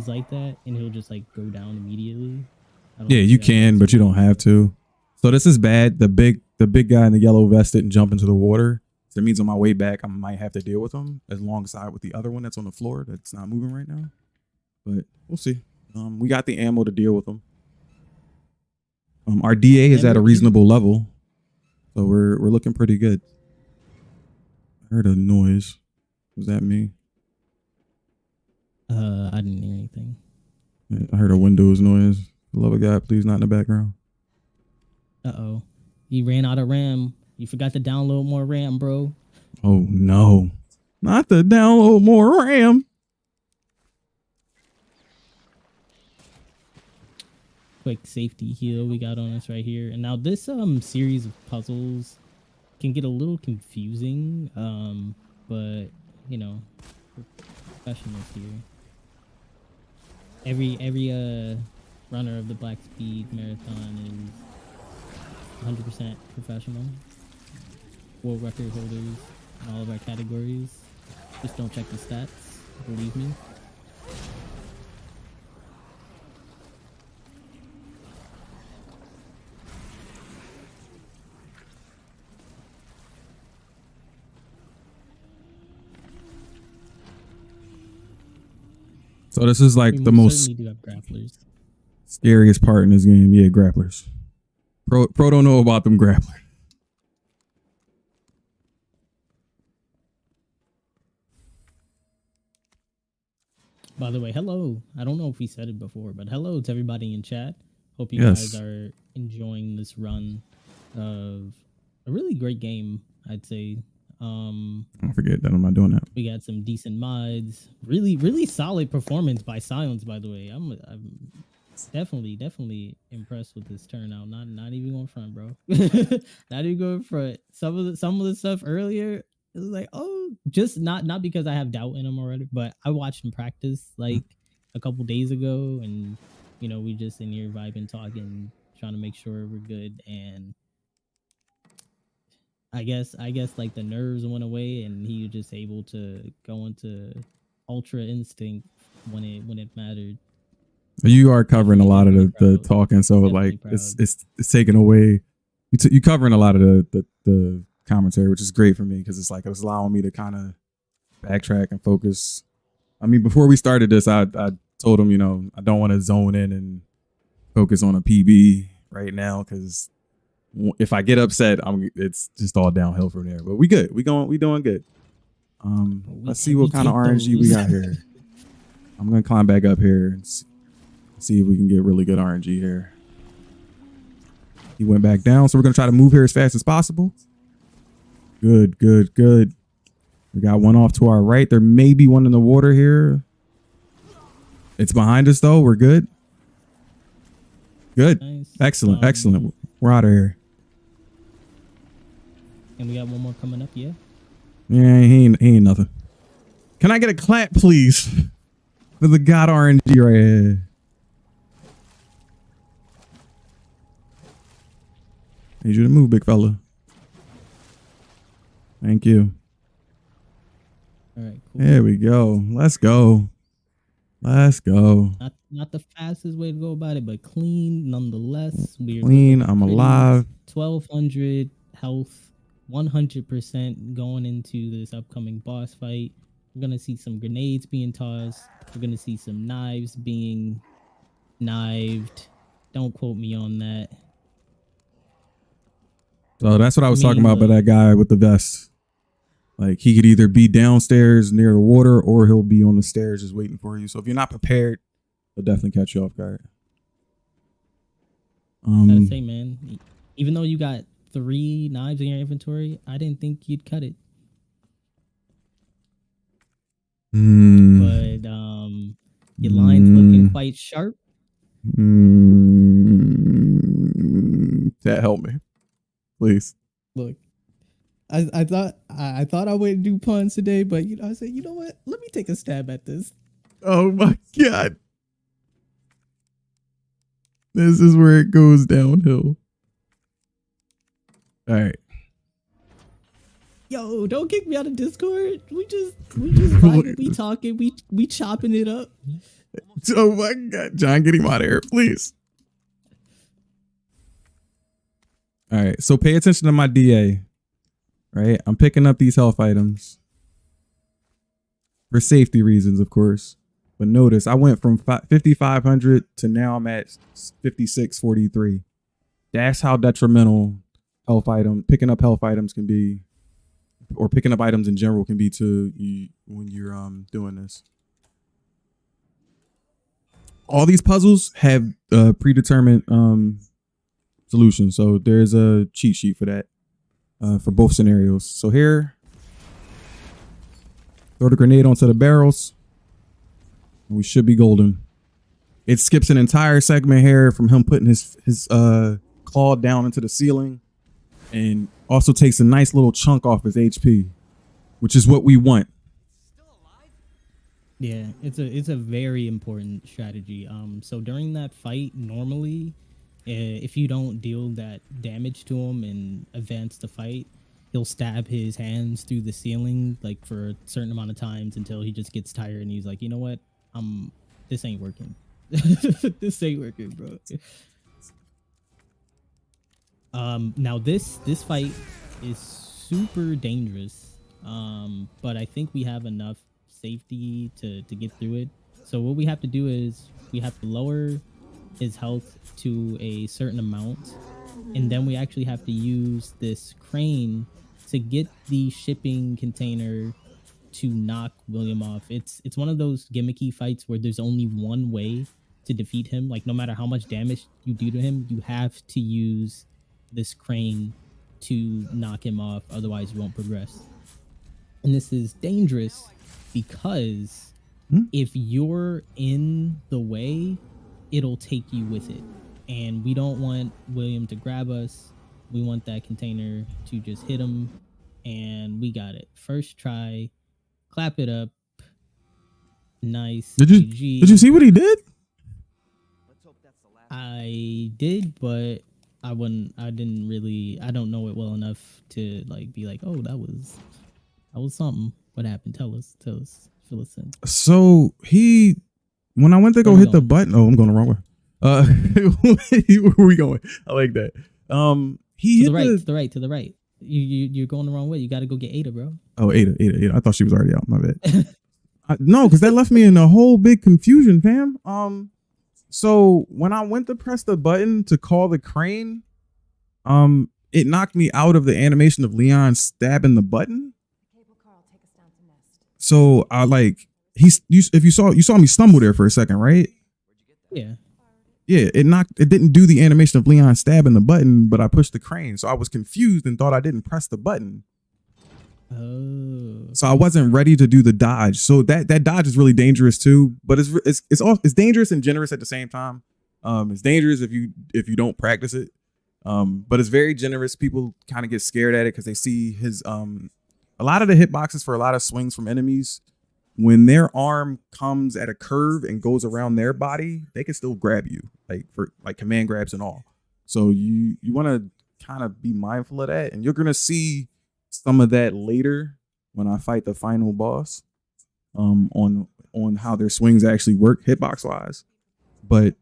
like that, and he'll just like go down immediately. Yeah, you can, but you don't have to. So this is bad. The big guy in the yellow vest didn't jump into the water. So that means on my way back, I might have to deal with him alongside with the other one that's on the floor that's not moving right now. But we'll see. We got the ammo to deal with them. Our DA is at a reasonable level, so we're looking pretty good. I heard a noise. Was that me? I didn't hear anything. I heard a Windows noise. Love of God, please, not in the background. Uh-oh. You ran out of RAM. You forgot to download more RAM, bro. Oh, no. Not to download more RAM. Quick safety heal we got on us right here. And now this series of puzzles can get a little confusing, but, you know, we're professionals here. Every runner of the Blackspeed marathon is 100% professional. World record holders in all of our categories. Just don't check the stats, believe me. So this is like the most scariest part in this game. Yeah, grapplers. Pro don't know about them grapplers. By the way, hello. I don't know if we said it before, but hello to everybody in chat. Hope you guys are enjoying this run of a really great game, I'd say. Don't forget that I'm not doing that. We got some decent mods. Really solid performance by Silence, by the way. I'm definitely impressed with this turnout. Not even going front, bro. Not even going front. Some of the stuff earlier, it was like, oh, just not because I have doubt in him already, but I watched him practice like a couple days ago, and you know, we just in here vibing, talking. trying to make sure we're good. And I guess like the nerves went away, and he was just able to go into ultra instinct when it mattered. You are covering a lot of the Definitely proud. talking, so Definitely like proud. it's taking away. You covering a lot of the commentary, which is great for me because it's like it's allowing me to kind of backtrack and focus. I mean, before we started this, I told him, you know, I don't want to zone in and focus on a PB right now because if I get upset, it's just all downhill from there. But we good. We doing good. Let's see what kind of RNG we got here. I'm gonna climb back up here and see if we can get really good RNG here. He went back down, so we're gonna try to move here as fast as possible. Good. We got one off to our right. There may be one in the water here. It's behind us though. We're good. Good. Nice. Excellent. We're out of here. And we got one more coming up, yeah? Yeah, he ain't nothing. Can I get a clap, please? For the God RNG right here. Need you to move, big fella. Thank you. All right, cool. There we go. Let's go. Not the fastest way to go about it, but clean nonetheless. We're Clean. I'm alive. 1200 health, 100% going into this upcoming boss fight. We're gonna see some grenades being tossed. We're gonna see some knives being knived. Don't quote me on that. So that's what I was talking about by that guy with the vest. Like he could either be downstairs near the water or he'll be on the stairs just waiting for you. So if you're not prepared, he'll definitely catch you off guard. Gotta say, man, even though you got 3 knives in your inventory, I didn't think you'd cut it. But your line's looking quite sharp. That help me, please. Look, I thought I wouldn't do puns today, but I said, you know what? Let me take a stab at this. Oh my God. This is where it goes downhill. All right. Yo, don't kick me out of Discord. We just vibing, we talking, we chopping it up. Oh my God, John, get him out of here, please. All right, so pay attention to my DA. Right, I'm picking up these health items for safety reasons, of course. But notice I went from 5,500 to now I'm at 5,643. That's how detrimental picking up health items can be, or picking up items in general can be to you when you're doing this. All these puzzles have predetermined solutions, so there's a cheat sheet for that for both scenarios. So here, throw the grenade onto the barrels. We should be golden. It skips an entire segment here from him putting his claw down into the ceiling, and also takes a nice little chunk off his HP, which is what we want. Yeah, it's a very important strategy. So during that fight, normally, if you don't deal that damage to him and advance the fight, he'll stab his hands through the ceiling like for a certain amount of times until he just gets tired and he's like, you know what, this ain't working. This ain't working, bro. Now this fight is super dangerous, but I think we have enough safety to get through it. So what we have to do is we have to lower his health to a certain amount, and then we actually have to use this crane to get the shipping container to knock William off. It's one of those gimmicky fights where there's only one way to defeat him. Like no matter how much damage you do to him, you have to use this crane to knock him off, otherwise you won't progress. And this is dangerous because if you're in the way, it'll take you with it, and we don't want William to grab us. We want that container to just hit him, and we got it. First try, clap it up. Nice. Did you see what he did? Let's hope that's the I did, but I wouldn't. I didn't really. I don't know it well enough to like be like, oh, that was something. What happened? Tell us. Fill us in. So when I went to Where go you hit the going? button, oh, I'm going the wrong way. Where we going? I like that. He To hit the right. To the right. You're going the wrong way. You got to go get Ada, bro. Oh, Ada. I thought she was already out. My bad. No, because that left me in a whole big confusion, fam. So when I went to press the button to call the crane, it knocked me out of the animation of Leon stabbing the button. So I like if you saw me stumble there for a second, right? Yeah. Yeah, it didn't do the animation of Leon stabbing the button, but I pushed the crane. So I was confused and thought I didn't press the button. Oh. So I wasn't ready to do the dodge. So that dodge is really dangerous too, but it's dangerous and generous at the same time. It's dangerous if you don't practice it. But it's very generous. People kind of get scared at it because they see his a lot of the hitboxes for a lot of swings from enemies. When their arm comes at a curve and goes around their body, they can still grab you, like for like command grabs and all. So you want to kind of be mindful of that, and you're gonna see some of that later when I fight the final boss. On how their swings actually work hitbox wise, but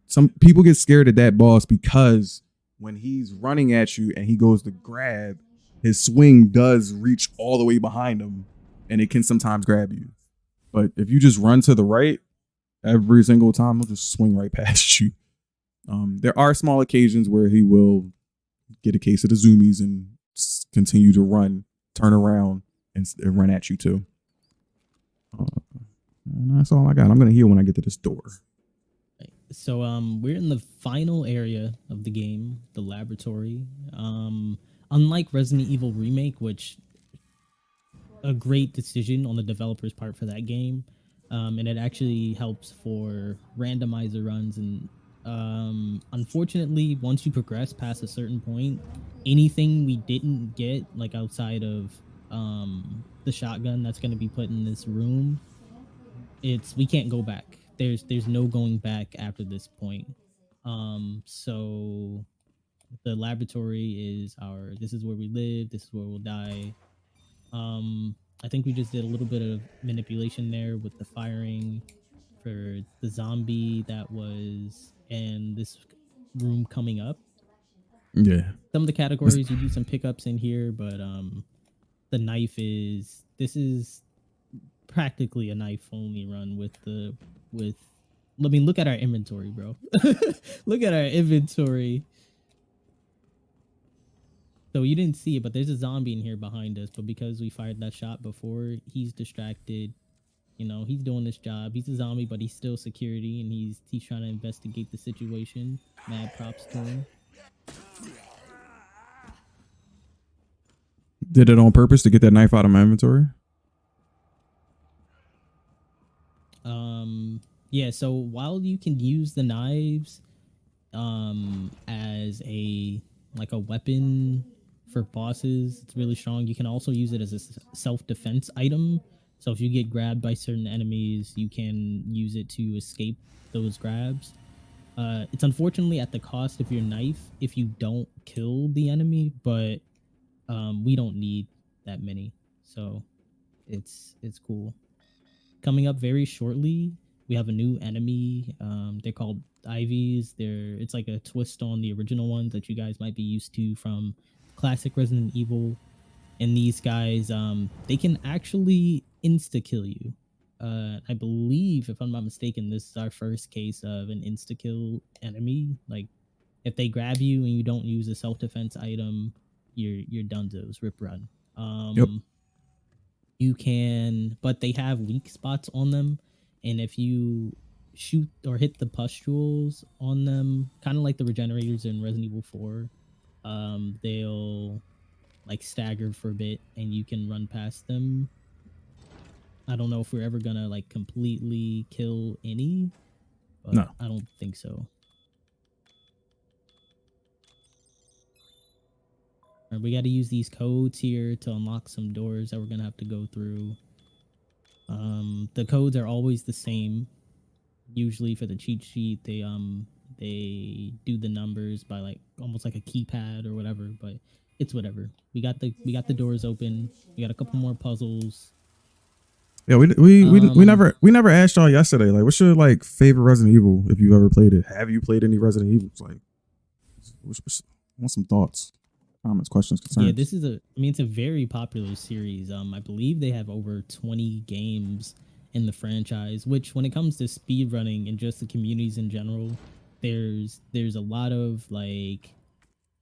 some people get scared at that boss because when he's running at you and he goes to grab, his swing does reach all the way behind him, and it can sometimes grab you. But if you just run to the right every single time, he'll just swing right past you. There are small occasions where he will get a case of the zoomies and continue to run, turn around, and run at you too. And that's all I got. I'm gonna heal when I get to this door. So we're in the final area of the game, the laboratory. Unlike Resident Evil Remake, which a great decision on the developer's part for that game, and it actually helps for randomizer runs. And unfortunately, once you progress past a certain point, anything we didn't get, like outside of the shotgun that's going to be put in this room, we can't go back. There's no going back after this point. So the laboratory is this is where we live, this is where we'll die. I think we just did a little bit of manipulation there with the firing for the zombie that was in this room coming up. Yeah. Some of the categories you do some pickups in here, but the knife this is practically a knife only run I mean, look at our inventory, bro. Look at our inventory. So you didn't see it, but there's a zombie in here behind us. But because we fired that shot before, he's distracted. You know, he's doing his job. He's a zombie, but he's still security, and he's trying to investigate the situation. Mad props to him. Did it on purpose to get that knife out of my inventory? Yeah, so while you can use the knives as a weapon for bosses, it's really strong. You can also use it as a self-defense item. So if you get grabbed by certain enemies, you can use it to escape those grabs. It's unfortunately at the cost of your knife if you don't kill the enemy, but we don't need that many, so it's cool. Coming up very shortly, we have a new enemy. They're called Ivies. It's like a twist on the original ones that you guys might be used to from classic Resident Evil. And these guys, they can actually insta-kill you. I believe, if I'm not mistaken, this is our first case of an insta-kill enemy. Like, if they grab you and you don't use a self-defense item, you're donezo's, rip run. Yep. You can, but they have weak spots on them, and if you shoot or hit the pustules on them, kind of like the regenerators in Resident Evil 4, they'll like stagger for a bit, and you can run past them. I don't know if we're ever gonna like completely kill any, but no, I don't think so. We got to use these codes here to unlock some doors that we're gonna have to go through. The codes are always the same. Usually for the cheat sheet, they do the numbers by like almost like a keypad or whatever, but it's whatever. We got the doors open. We got a couple more puzzles. Yeah, we never asked y'all yesterday. Like, what's your like favorite Resident Evil if you've ever played it? Have you played any Resident Evils? Like, I want some thoughts, comments, questions, concerns. Yeah, this is it's a very popular series. I believe they have over 20 games in the franchise, which when it comes to speed running and just the communities in general, there's a lot of like,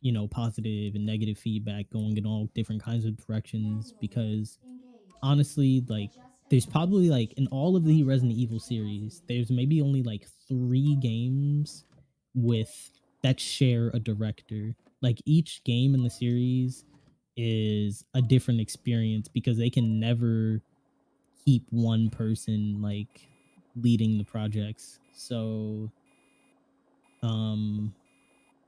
you know, positive and negative feedback going in all different kinds of directions because honestly, like there's probably like in all of the Resident Evil series, there's maybe only like 3 games with that share a director. Like each game in the series is a different experience because they can never keep one person like leading the projects. So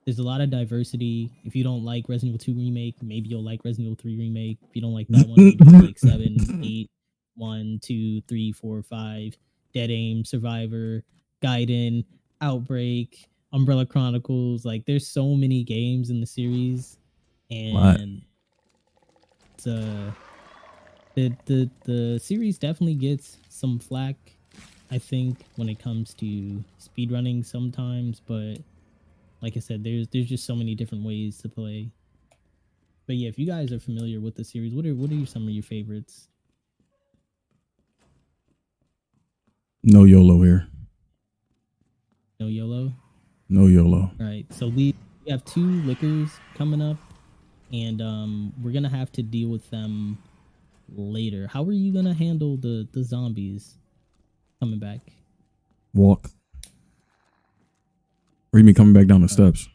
there's a lot of diversity. If you don't like Resident Evil 2 Remake, maybe you'll like Resident Evil 3 Remake. If you don't like that one, maybe you'll like 7, 8, 1, 2, 3, 4, 5, Dead Aim, Survivor, Gaiden, Outbreak, Umbrella Chronicles. Like there's so many games in the series, and it's the series definitely gets some flack, I think, when it comes to speedrunning sometimes, but like I said, there's just so many different ways to play. But yeah, if you guys are familiar with the series, what are some of your favorites? No YOLO here. No YOLO? No YOLO. All right. So we have 2 liquors coming up, and we're gonna have to deal with them later. How are you gonna handle the zombies coming back? Walk. Or you mean coming back down the steps?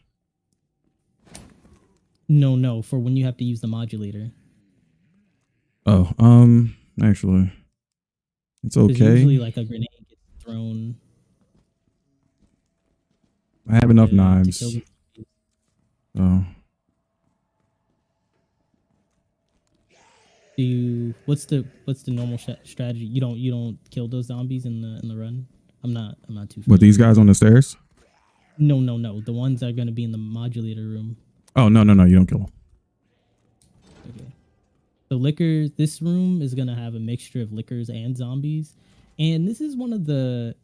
No, for when you have to use the modulator. Oh, actually, it's okay. Usually, like a grenade gets thrown. I have enough to knives. kill the zombies. Oh, Do you? What's the normal strategy? You don't kill those zombies in the run. I'm not too. What, these guys on the stairs? No. The ones that are gonna be in the modulator room. Oh no, you don't kill them. Okay. So liquors. This room is gonna have a mixture of liquors and zombies, and this is one of the.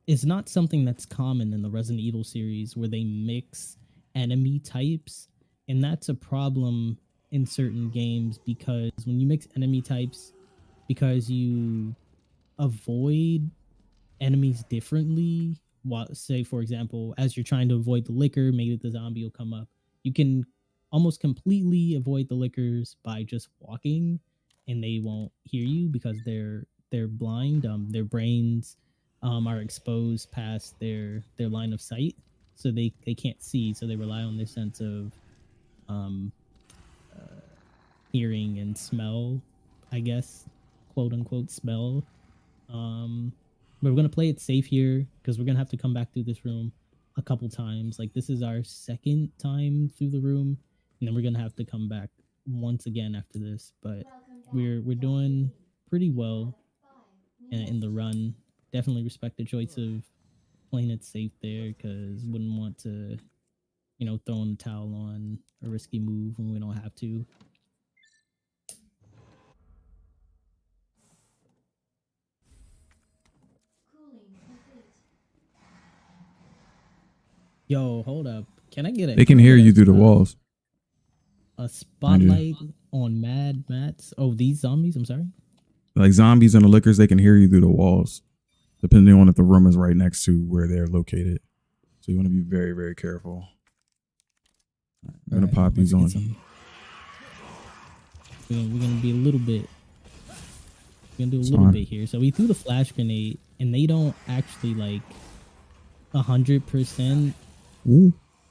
It's not something that's common in the Resident Evil series where they mix enemy types, and that's a problem in certain games because when you mix enemy types, because you avoid enemies differently. Say, for example, as you're trying to avoid the liquor, maybe the zombie will come up. You can almost completely avoid the liquors by just walking, and they won't hear you because they're blind. Their brains are exposed past their line of sight, so they can't see. So they rely on their sense of hearing and smell, I guess, quote unquote smell. But we're gonna play it safe here because we're gonna have to come back through this room a couple times. Like this is our 2nd time through the room, and then we're gonna have to come back once again after this. But we're doing pretty well in the run. Definitely respect the choice of playing it safe there because wouldn't want to, you know, throw in the towel on a risky move when we don't have to. Yo, hold up. Can I get it? They can hear you through the walls. A spotlight on Mad Mats. Oh, these zombies? I'm sorry. Like zombies and the liquors, they can hear you through the walls, depending on if the room is right next to where they're located. So you want to be very, very careful. I'm gonna pop these on. We're gonna be a little bit. We're gonna do a little bit here. So we threw the flash grenade, and they don't actually like 100%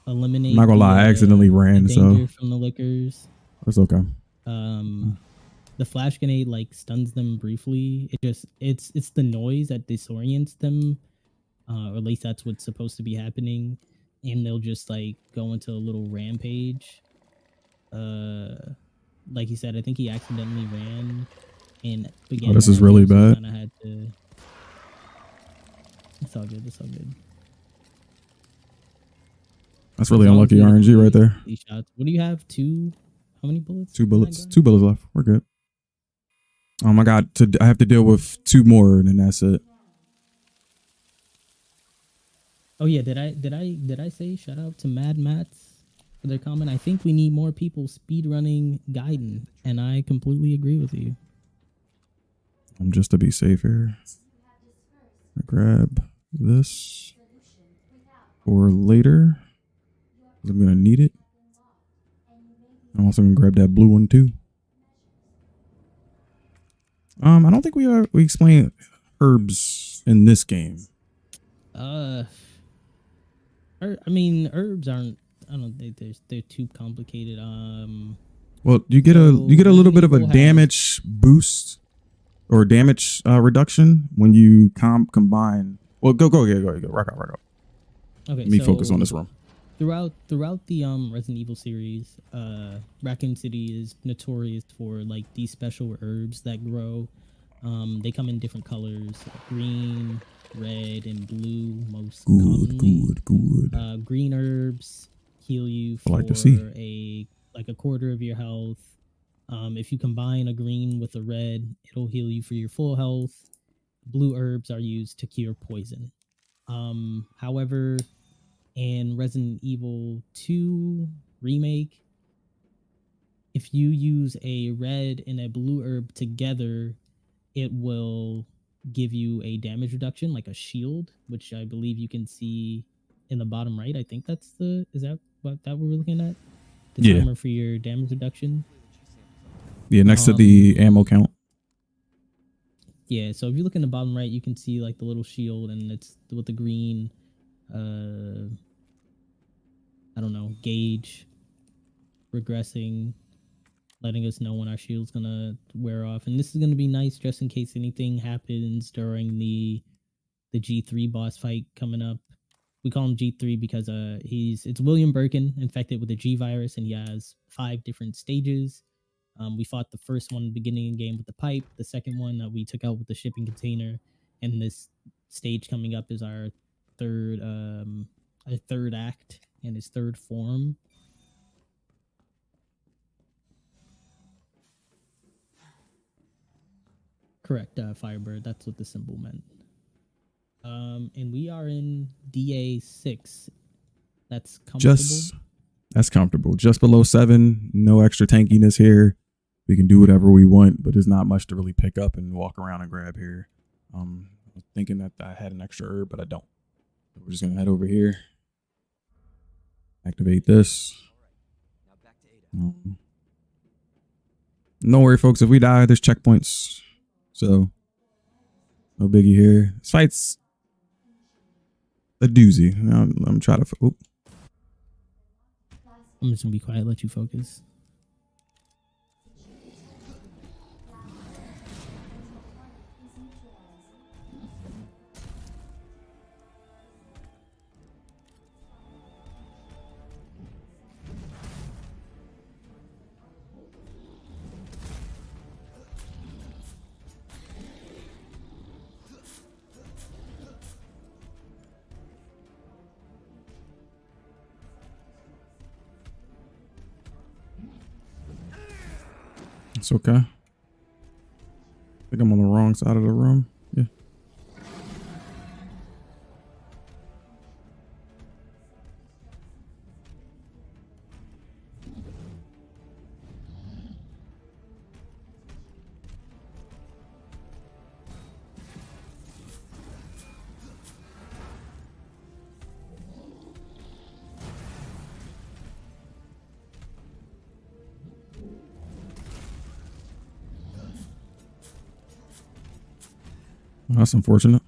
eliminate. I'm not gonna lie, I accidentally ran, so from the liquors. That's okay. The flash grenade like stuns them briefly. It's the noise that disorients them, or at least that's what's supposed to be happening, and they'll just like go into a little rampage. Like he said, I think he accidentally ran and began. Oh, this is really bad. Kind of had to. It's all good. It's all good. That's really As long as unlucky we RNG right complete there. these shots. What do you have? Two? How many bullets? 2 in that bullets. gun? 2 bullets left. We're good. I have to deal with 2 more, and then that's it. Oh yeah, did I say shout out to Mad Mats for their comment? I think we need more people speedrunning Gaiden, and I completely agree with you. Just to be safe here. I grab this for later. 'Cause I'm gonna need it. I'm also gonna grab that blue one too. I don't think we explain herbs in this game. I mean, herbs aren't. I don't think they're too complicated. Well, you get a little bit of a Resident Evil damage boost or damage reduction when you combine. Well, go. Rock out. Okay, Let me focus on this room. Throughout the Resident Evil series, Raccoon City is notorious for like these special herbs that grow. They come in different colors: green, red, and blue. Most commonly. Good. Green herbs heal you I for like to see. a quarter of your health. If you combine a green with a red, it'll heal you for your full health. Blue herbs are used to cure poison. However, in Resident Evil 2 Remake, if you use a red and a blue herb together, it will give you a damage reduction, like a shield, which I believe you can see in the bottom right. I think is that what that we're looking at? The timer for your damage reduction. Yeah, next to the ammo count. Yeah, so if you look in the bottom right, you can see like the little shield, and it's with the green I don't know, gauge regressing, letting us know when our shield's gonna wear off. And this is gonna be nice just in case anything happens during the G3 boss fight coming up. We call him G3 because it's William Birkin infected with the G virus, and he has 5 different stages. We fought the first one in the beginning of the game with the pipe, the second one that we took out with the shipping container, and this stage coming up is our third act and his third form. Correct, Firebird. That's what the symbol meant. And we are in DA6. That's comfortable. That's comfortable. Just below 7. No extra tankiness here. We can do whatever we want, but there's not much to really pick up and walk around and grab here. I was thinking that I had an extra herb, but I don't. So we're just gonna head over here. Activate this. No worry, folks. If we die, there's checkpoints. So no biggie here. This fight's a doozy. I'm trying to. Oh. I'm just gonna be quiet. Let you focus. It's okay. I think I'm on the wrong side of the room. Yeah. That's unfortunate.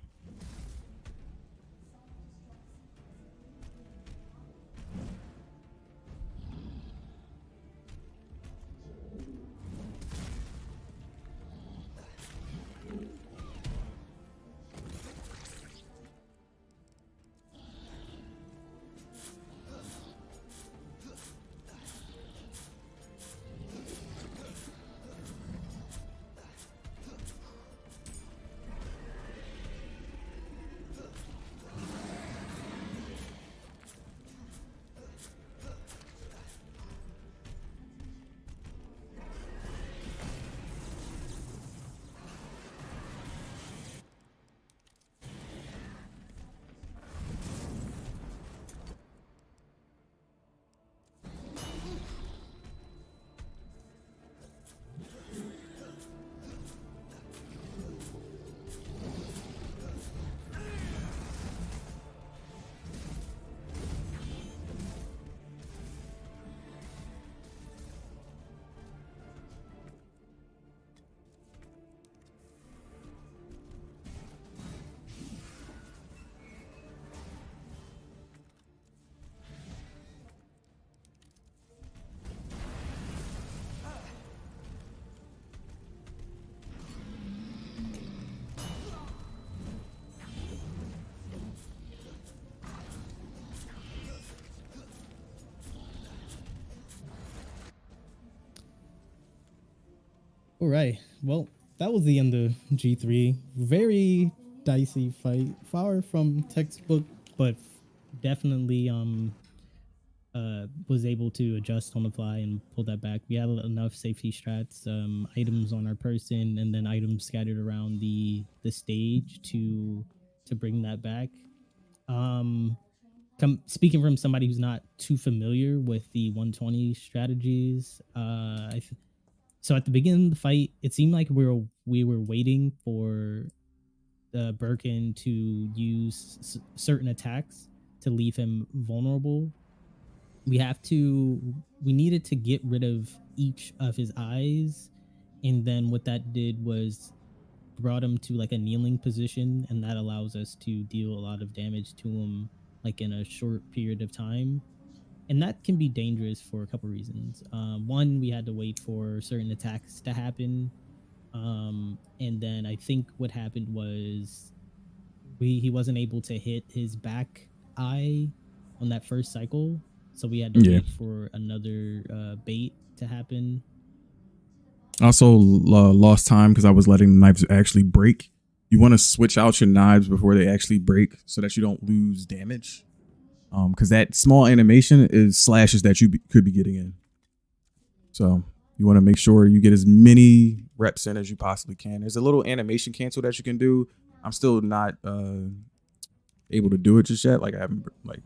All right. Well, that was the end of G3. Very dicey fight. Far from textbook, but definitely was able to adjust on the fly and pull that back. We had enough safety strats, items on our person, and then items scattered around the stage to bring that back. Speaking from somebody who's not too familiar with the 120 strategies, so at the beginning of the fight, it seemed like we were waiting for Birkin to use certain attacks to leave him vulnerable. We needed to get rid of each of his eyes, and then what that did was brought him to like a kneeling position, and that allows us to deal a lot of damage to him like in a short period of time. And that can be dangerous for a couple reasons. One, we had to wait for certain attacks to happen. And then I think what happened was he wasn't able to hit his back eye on that first cycle. So we had to wait for another bait to happen. Also lost time because I was letting the knives actually break. You want to switch out your knives before they actually break so that you don't lose damage. Because that small animation is slashes that you could be getting in. So you want to make sure you get as many reps in as you possibly can. There's a little animation cancel that you can do. I'm still not able to do it just yet. Like I haven't like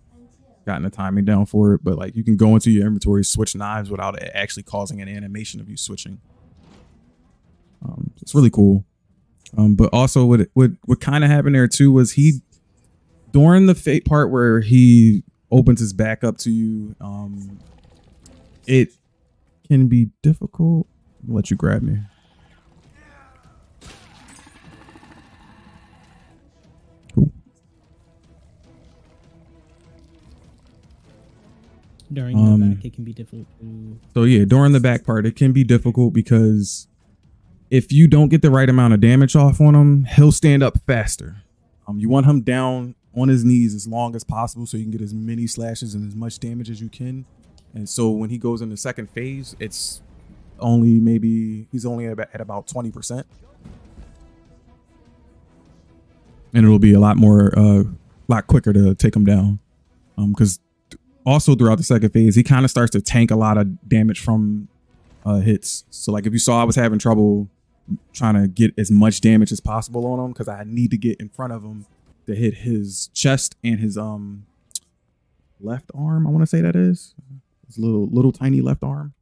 gotten the timing down for it, but like you can go into your inventory, switch knives without it actually causing an animation of you switching. It's really cool. But also what kind of happened there too was during the fate part where he opens his back up to you, it can be difficult. I'll let you grab me. Cool. During the back, it can be difficult. So yeah, during the back part, it can be difficult because if you don't get the right amount of damage off on him, he'll stand up faster. You want him down on his knees as long as possible so you can get as many slashes and as much damage as you can. And so when he goes in the second phase, it's only he's only at about 20%. And it'll be a lot quicker to take him down. Because also throughout the second phase, he kind of starts to tank a lot of damage from hits. So like if you saw I was having trouble trying to get as much damage as possible on him because I need to get in front of him to hit his chest and his left arm. I want to say that is his little tiny left arm.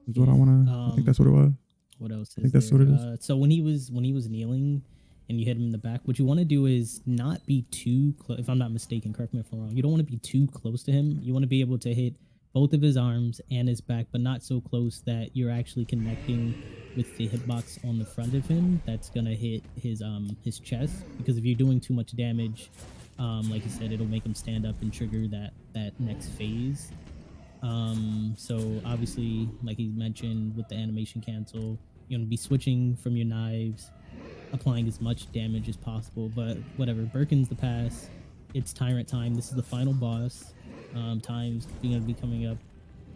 Is what I want to. I think that's what it was. What else? I think that's what it is. So when he was kneeling and you hit him in the back, what you want to do is not be too close. If I'm not mistaken, correct me if I'm wrong. You don't want to be too close to him. You want to be able to hit both of his arms and his back, but not so close that you're actually connecting with the hitbox on the front of him. That's gonna hit his chest, because if you're doing too much damage, like you said, it'll make him stand up and trigger that next phase. So obviously, like he mentioned with the animation cancel, you're gonna be switching from your knives, applying as much damage as possible. But whatever, Birkin's the pass. It's Tyrant time. This is the final boss. Time's gonna be coming up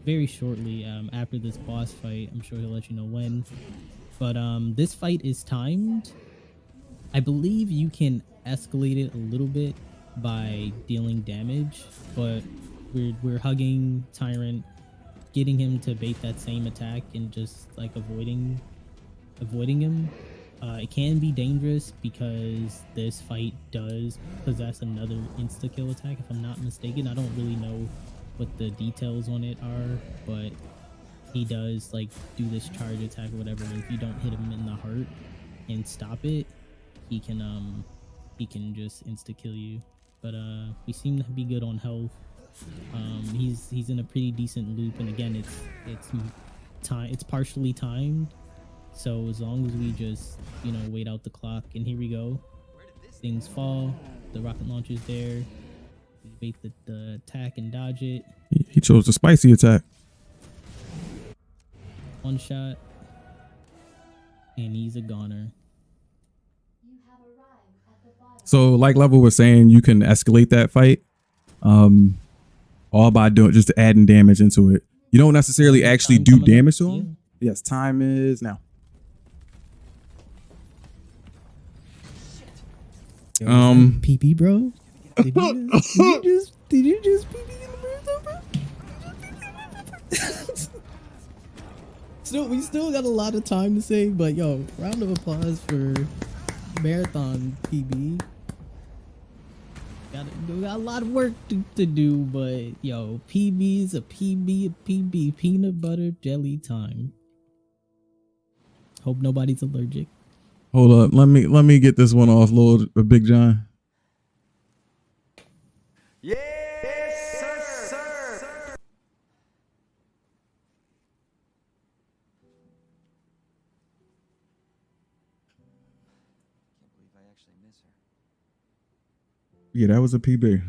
very shortly after this boss fight. I'm sure he'll let you know when. But this fight is timed. I believe you can escalate it a little bit by dealing damage, but we're hugging Tyrant, getting him to bait that same attack and just like avoiding him. It can be dangerous because this fight does possess another insta-kill attack, if I'm not mistaken. I don't really know what the details on it are, but he does like do this charge attack or whatever. And if you don't hit him in the heart and stop it, he can just insta-kill you. But we seem to be good on health. He's in a pretty decent loop, and again, it's partially timed. So as long as we just, wait out the clock, and here we go. Things fall. The rocket launcher's there. We bait the attack and dodge it. He chose the spicy attack. One shot. And he's a goner. So like Level was saying, you can escalate that fight. All by just adding damage into it. You don't necessarily actually do damage to him. Yes, time is now. Yo, PP, bro. Did you just PP in the marathon, bro? We still got a lot of time to say, but yo, round of applause for marathon PB. Got a lot of work to do, but yo, PB's a PB, peanut butter jelly time. Hope nobody's allergic. Hold up, let me get this one off, Lord BigJon. Yes, sir. Can't believe I actually miss her. Yeah, that was a PB.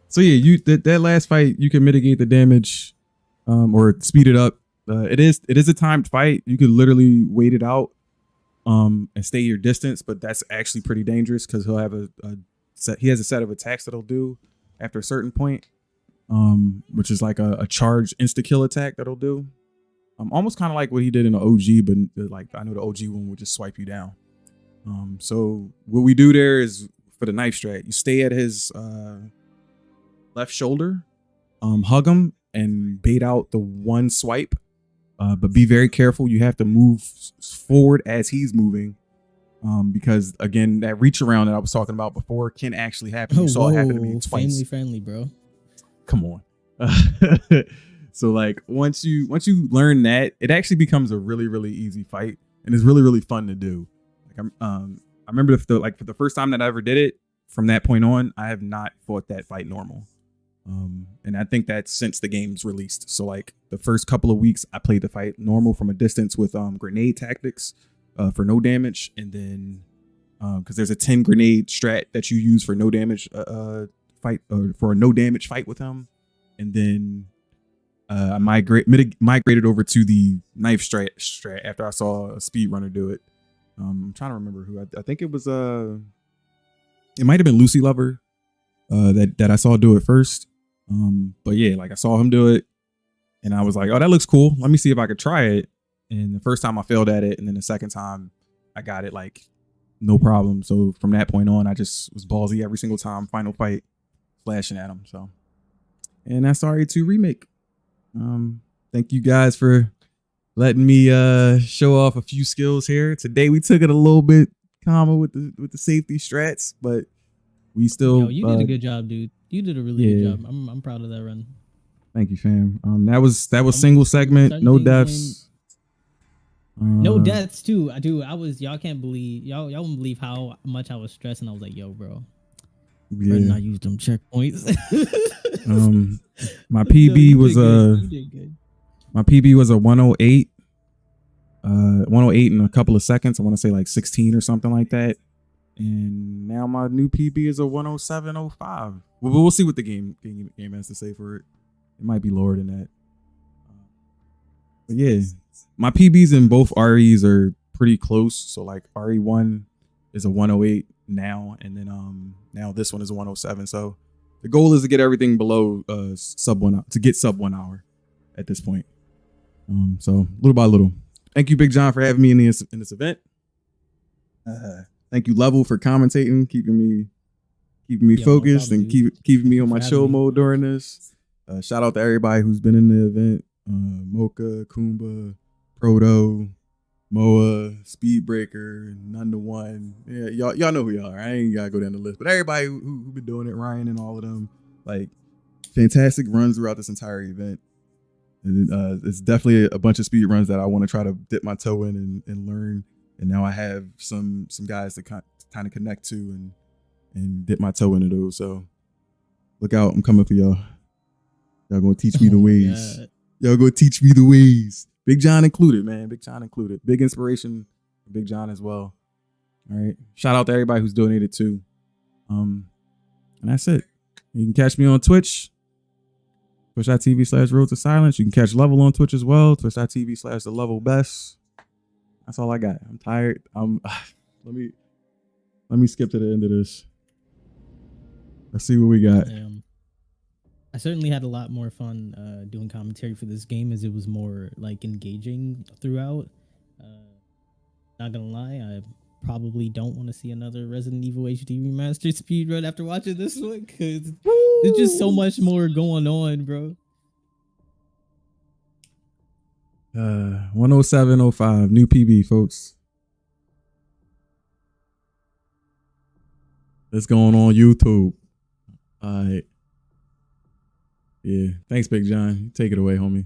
So yeah, that last fight, you can mitigate the damage, or speed it up. It is a timed fight. You could literally wait it out, and stay your distance, but that's actually pretty dangerous because he'll have a set. He has a set of attacks that he'll do after a certain point, which is like a charge insta kill attack that'll do. Almost kind of like what he did in the OG, but like I know the OG one would just swipe you down. So what we do there is for the knife strat, you stay at his left shoulder, hug him and bait out the one swipe. But be very careful. You have to move forward as he's moving. Because again, that reach around that I was talking about before can actually happen. You saw it happen to me twice. Family friendly, bro. Come on. So like once you learn that, it actually becomes a really, really easy fight. And it's really, really fun to do. Like I remember for the first time that I ever did it, from that point on, I have not fought that fight normal. And I think that's since the game's released. So like the first couple of weeks, I played the fight normal from a distance with grenade tactics for no damage, and then because there's a 10 grenade strat that you use for no damage fight, or for a no damage fight with him, and then I migrated over to the knife strat after I saw a speedrunner do it. I'm trying to remember who. I think it was it might have been Lucy Lover that I saw do it first. But yeah, like I saw him do it and I was like, oh, that looks cool. Let me see if I could try it. And the first time I failed at it, and then the second time I got it like no problem. So from that point on, I just was ballsy every single time, final fight, flashing at him. So, and that's RE2 Remake. Thank you guys for letting me show off a few skills here. Today we took it a little bit calmer with the safety strats, but we still. Yo, you did a good job, dude. You did a really good job. I'm proud of that run. Thank you, fam. That was single segment, no deaths. No deaths too. Y'all can't believe y'all wouldn't believe how much I was stressing. I was like, yo, bro. Yeah. Better not use them checkpoints. My PB was my PB was a 108. 108 in a couple of seconds. I want to say like 16 or something like that. And now my new PB is a 107.05. We'll see what the game has to say for it. It might be lower than that. But yeah, my PBs in both REs are pretty close. So like RE1 is a 108 now, and then now this one is a 107. So the goal is to get everything below sub 1 hour, to get sub 1 hour at this point. So little by little. Thank you, BigJon, for having me in this event. Thank you, Level, for commentating, keeping me focused, no problem, and keeping me on my chill mode during this. Shout out to everybody who's been in the event. Mocha, Kumba, Proto, Moa, Speedbreaker, None to One. Yeah, y'all know who y'all are. I ain't gotta go down the list, but everybody who been doing it, Ryan and all of them, like fantastic runs throughout this entire event. And, it's definitely a bunch of speed runs that I want to try to dip my toe in and learn. And now I have some guys to kind of connect to and dip my toe into those. So look out, I'm coming for y'all. Y'all gonna teach me the ways. God. Y'all gonna teach me the ways. BigJon included, man. BigJon included. Big inspiration for BigJon as well. All right. Shout out to everybody who's donated too. And that's it. You can catch me on Twitch. Twitch.tv/Road to Silence. You can catch Level on Twitch as well. Twitch.tv/The Level Best. That's all I got. I'm tired. Let me skip to the end of this. Let's see what we got. Damn. I certainly had a lot more fun doing commentary for this game as it was more like engaging throughout. Uh, Not gonna lie, I probably don't want to see another Resident Evil HD remastered speedrun after watching this one because there's just so much more going on, bro. 107.05 new PB, folks. It's going on YouTube. All right. Yeah. Thanks, Big John. Take it away, homie.